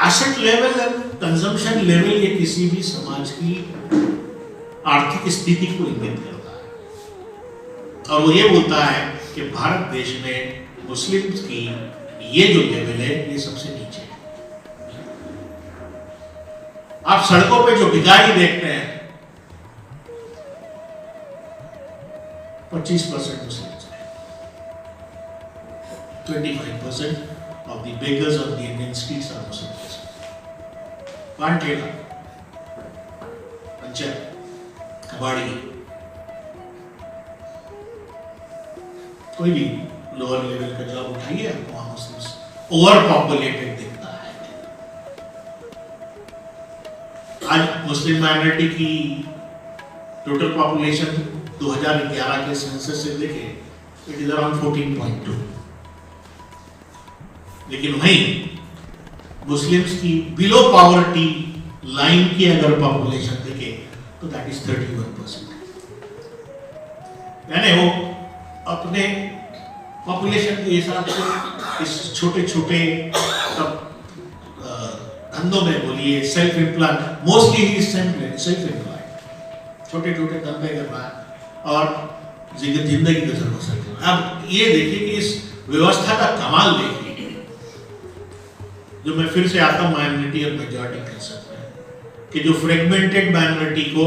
एसेट लेवल और कंजम्पशन लेवल ये किसी भी समाज की आर्थिक स्थिति को इंगित करता है, और वो ये बोलता है कि भारत देश में मुस्लिम्स की ये जो लेवल है ये सबसे नीचे है। आप सड़कों पे जो भिखारी देखते हैं 25% मुस्लिम्स हैं, 25% of the beggars on the Indian streets are Muslims. पान ठेला, पंचर, कबाड़ी, कोई भी लोअर लेवल का जॉब उठाइए, आपको वहां मुस्लिम्स ओवर पॉपुलेटेड दिखता है। आज मुस्लिम माइनॉरिटी की टोटल पॉपुलेशन 2011 के सेंसस से देखें, इट इज अराउंड 14.2, लेकिन वहीं मुस्लिम्स की बिलो पॉवर्टी लाइन की अगर पॉपुलेशन देखें तो दैट इज 31%। यानी वो अपने पॉपुलेशन के हिसाब से इस छोटे छोटे धंधों में, बोलिए सेल्फ एम्प्लॉय, मोस्टली ही सेल्फ एम्प्लॉय, छोटे छोटे धंधे कर रहा है और जिंदगी गुजर बसर कर रहा है। अब ये देखिए कि इस व्यवस्था का कमाल देखिए, जो मैं फिर से आता हूं माइनॉरिटी और मेजॉरिटी कंसेप्ट में, कि जो फ्रेगमेंटेड माइनॉरिटी को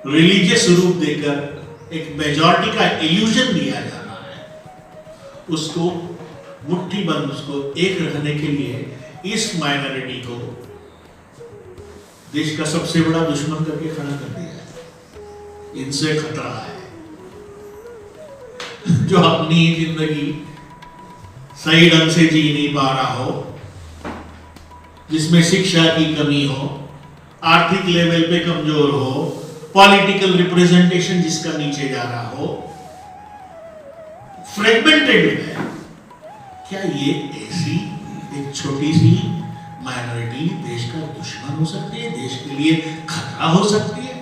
रिलीजियस रूप देकर एक मेजॉरिटी का इल्यूजन दिया जा रहा है, उसको मुट्ठी बंद, उसको एक रखने के लिए इस माइनॉरिटी को देश का सबसे बड़ा दुश्मन करके खड़ा कर दिया है। इनसे खतरा है जो अपनी जिंदगी सही ढंग से जी नहीं पा रहा हो, जिसमें शिक्षा की कमी हो, आर्थिक लेवल पे कमजोर हो, पॉलिटिकल रिप्रेजेंटेशन जिसका नीचे जा रहा हो, फ्रेगमेंटेड है। क्या ये ऐसी एक छोटी सी माइनॉरिटी देश का दुश्मन हो सकती है, देश के लिए खतरा हो सकती है?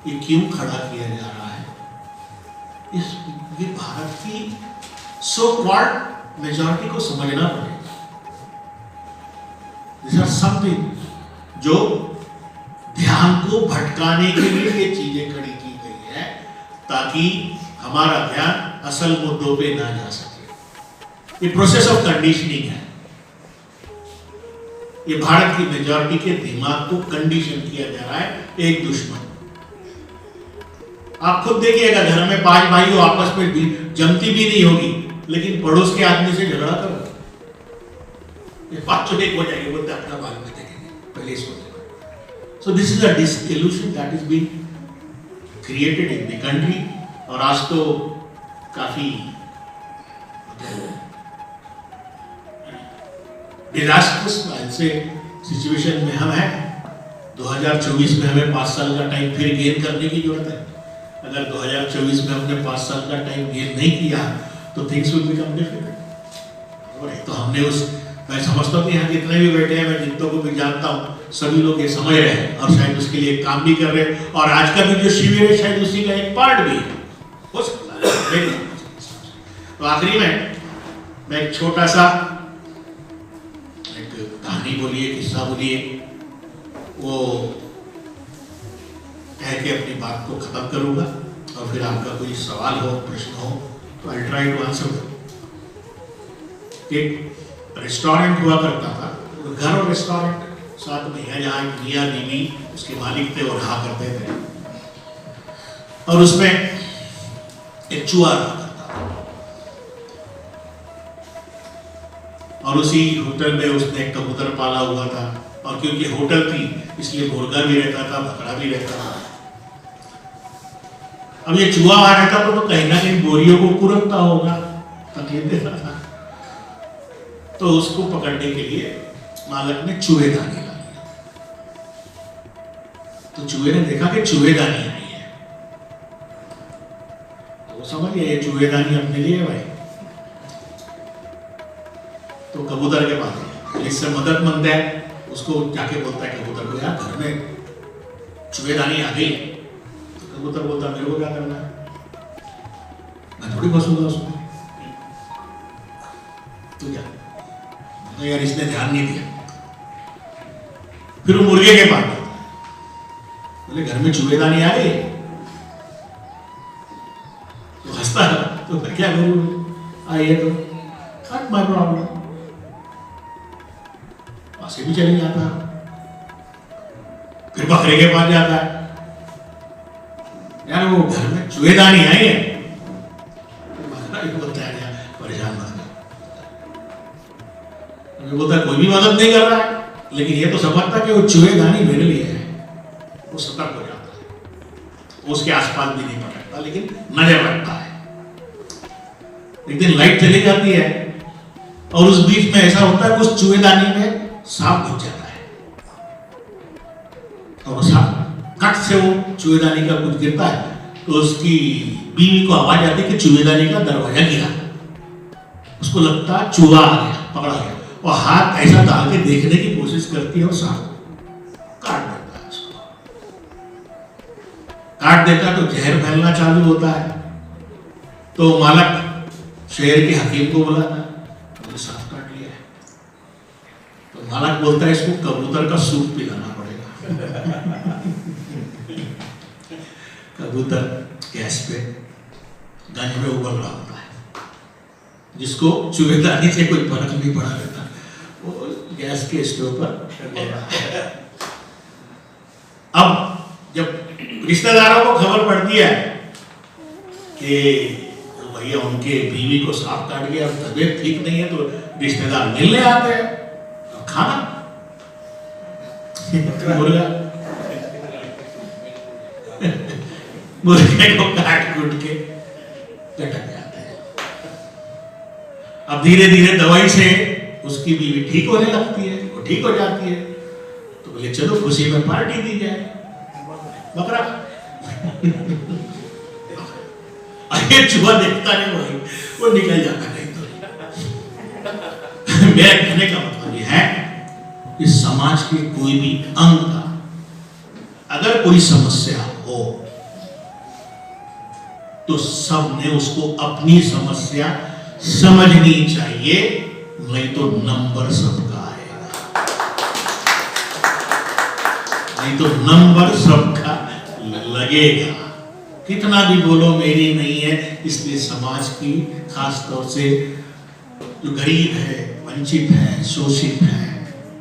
ये क्यों खड़ा किया जा रहा है? ये भारत की सो कॉल्ड मेजॉरिटी को समझना पड़ेगा। दिस आर समथिंग जो ध्यान को भटकाने के लिए ये चीजें खड़ी की गई है, ताकि हमारा ध्यान असल मुद्दों पे ना जा सके। ये प्रोसेस ऑफ कंडीशनिंग है। ये भारत की मेजॉरिटी के दिमाग को कंडीशन किया जा रहा है एक दुश्मन। आप खुद देखिएगा, घर में 5 भाई हो, आपस में भी जमती भी नहीं होगी, लेकिन पड़ोस के आदमी से झगड़ा करो, ये बात तो एक हो जाएगी, बोलते अपना बाद में देखेंगे, पहले इसको देखो। So this is a disillusion that is being created in the country. और आज तो काफी डिजास्टर्स ऐसे सिचुएशन में हम हैं। 2024 में हमें 5 साल का टाइम फिर गेन करने की जरूरत है। अगर 2024 में हमने 5 साल का टाइम गेन नहीं किया तो थिंग्स विल बिकम डिफिकल्ट। और तो हमने मैं समझता हूँ कि यहाँ जितने भी बैठे हैं, मैं जितनों को भी जानता हूँ, सभी लोग ये समझ रहे हैं और शायद उसके लिए काम भी कर रहे हैं। और आज का भी जो शिविर है शायद उसी का एक पार्ट भी है, हो सकता है। तो आखिरी में मैं एक छोटा सा कहानी बोलिए, किस्सा बोलिए, वो कह के अपनी बात को खत्म करूंगा। और फिर आपका कोई सवाल हो, प्रश्न हो तो आई ट्राई टू आंसर। एक रेस्टोरेंट हुआ करता था, घर और रेस्टोरेंट साथ में है, जहाँ एक मियाँ बीवी उसके मालिक थे और रहा करते थे। और उसमें एक चूहा रहा करता था। और उसी होटल में उसने एक कबूतर पाला हुआ था। और क्योंकि होटल थी इसलिए मुर्गा भी रहता था, बकरा भी रहता था। अब ये चूहा आ रहता तो कहीं ना कहीं बोरियों को कुरकता होगा, तकलीफ देता था। तो उसको पकड़ने के लिए मालिक ने चूहेदानी ला लिया। तो चूहे ने देखा कि चूहेदानी आई है, तो वो समझ गया ये चूहेदानी अपने लिए है भाई। तो कबूतर के पास गया, इससे मदद मांगता है, उसको जाके बोलता है कबूतर को, यार घर में चूहेदानी आ गई। तो कबूतर बोलता मेरे को क्या करना है, मैं थोड़ी फंसूंगा उसमें। तो क्या तो यार इसने ध्यान नहीं दिया। फिर वो मुर्गे के पास बोले घर में चूहेदानी आ गई। तो हंसता है, तो मैं क्या करूं, आइए तो नॉट माय प्रॉब्लम, पास भी चले जाता है। फिर बकरे के पास जाता है, यार वो घर में चूहेदानी आई है। बोलता है यार परेशान मत कर, बोलता है कोई भी मदद नहीं कर रहा है, लेकिन ये तो समझता कि वो चूहेदानी मेरे लिए है। वो सतर्क हो जाता है, उसके आसपास भी नहीं पकड़ता, लेकिन नजर रखता है। एक दिन लाइट चली जाती है और उस बीच में ऐसा होता है कि उस चूहेदानी में सांप घुस जाता है। और सांप कट से वो चूहेदानी का कुछ गिरता है, तो उसकी बीवी को आवाज आती है कि चूहेदानी का दरवाजा गिरा। उसको लगता है चूहा आ गया, पकड़ा गया, और हाथ ऐसा डाल के देखने की कोशिश करती है और सांप काट देता है उसको। काट देता है तो जहर फैलना चालू होता है। तो मालक शहर के हकीम को बुलाता है, मुझे सांप काट लिया है। तो मालक बोलता है इसको कबूतर का सूप पिलाना पड़ेगा। कबूतर गैस पे गंज में उबल रहा होता है, जिसको चूहेदानी से कोई फर्क नहीं पड़ा रहता, वो गैस के स्टोव पर। अब जब रिश्तेदारों को खबर पड़ती है कि भैया उनके बीवी को सांप काट गया, तबीयत ठीक नहीं है, तो रिश्तेदार मिलने आते हैं, खाना मुर्गा मुर्गे को काट कूट के लटक जाते हैं। अब धीरे धीरे दवाई से उसकी बीवी ठीक होने लगती है, वो ठीक हो जाती है। तो बोले चलो खुशी में पार्टी दी जाए, बकरा। ये चूहा देखता नहीं भाई, वो निकल जाता नहीं। तो मेरा कहने का मतलब ये है कि समाज के कोई भी अंग का अगर कोई समस्या हो तो सबने उसको अपनी समस्या समझनी चाहिए, नहीं तो नंबर सबका आएगा, नहीं तो नंबर सबका लगेगा। कितना भी बोलो मेरी नहीं है, इसलिए समाज की खास तौर से जो गरीब है, वंचित है, शोषित है,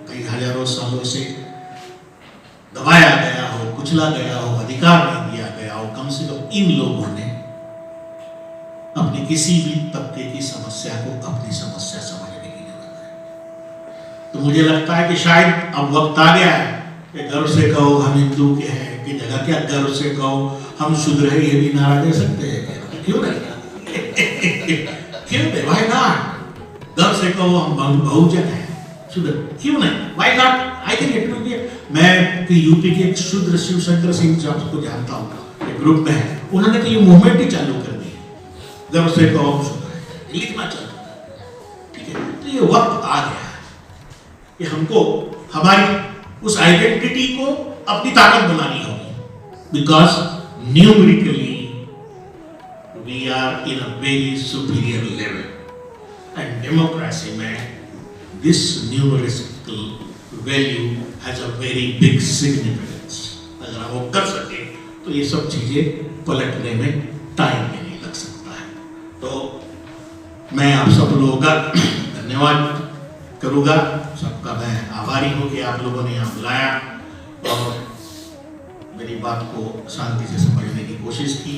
कई हजारों सालों से दबाया गया हो, कुचला गया हो, अधिकार नहीं दिया गया हो, कम से कम इन लोगों ने अपनी किसी भी तबके की समस्या को अपनी समस्या समझने की जरूरत है। तो मुझे लगता है कि शायद अब वक्त आ गया है कि गर्व से कहो हम हिंदू के हैं कि जगह, क्या गर्व से कहो हम शूद्र है, ये भी नारा दे सकते हैं क्या? क्यों नहीं? क्यों नहीं? Why not? गर्व से कहो हम बहुजन हैं, शूद्र, क्यों नहीं? Why not? I think it will be. मैं कि यूपी के एक शूद्र शिवशंकर सिंह साहब को जानता हूँ, एक ग्रुप में है, उन्होंने तो ये मूवमेंट ही चालू कर दी, गर्व से कहो हम शूद्र हैं, लिखना चालू कर। ठीक है, तो ये वक्त आ गया है कि हमको हमारी उस आइडेंटिटी को अपनी ताकत बनानी होगी, because numerically we are in a very superior level, and democracy में this numerical value has a very big significance. अगर हम वो कर सके तो ये सब चीजें पलटने में टाइम भी नहीं लग सकता है। तो मैं आप सब लोगों का धन्यवाद करूंगा, सबका मैं आभारी हूं कि आप लोगों ने यहाँ बुलाया और मेरी बात को शांति से समझने की कोशिश की।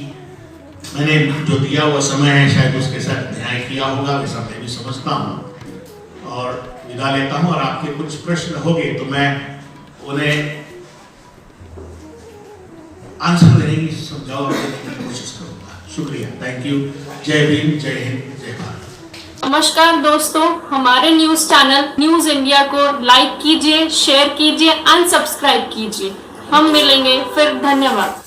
मैंने जो दिया हुआ समय है शायद उसके साथ न्याय किया होगा, वैसा मैं भी समझता हूँ और विदा लेता हूँ। और आपके कुछ प्रश्न होंगे तो मैं उन्हें आंसर देने की, जवाब देने की कोशिश करूंगा। शुक्रिया, थैंक यू। जय भीम, जय हिंद, जय भारत। नमस्कार दोस्तों, हमारे न्यूज चैनल न्यूज इंडिया को लाइक कीजिए, शेयर कीजिए, अनसब्सक्राइब कीजिए। हम मिलेंगे फिर, धन्यवाद।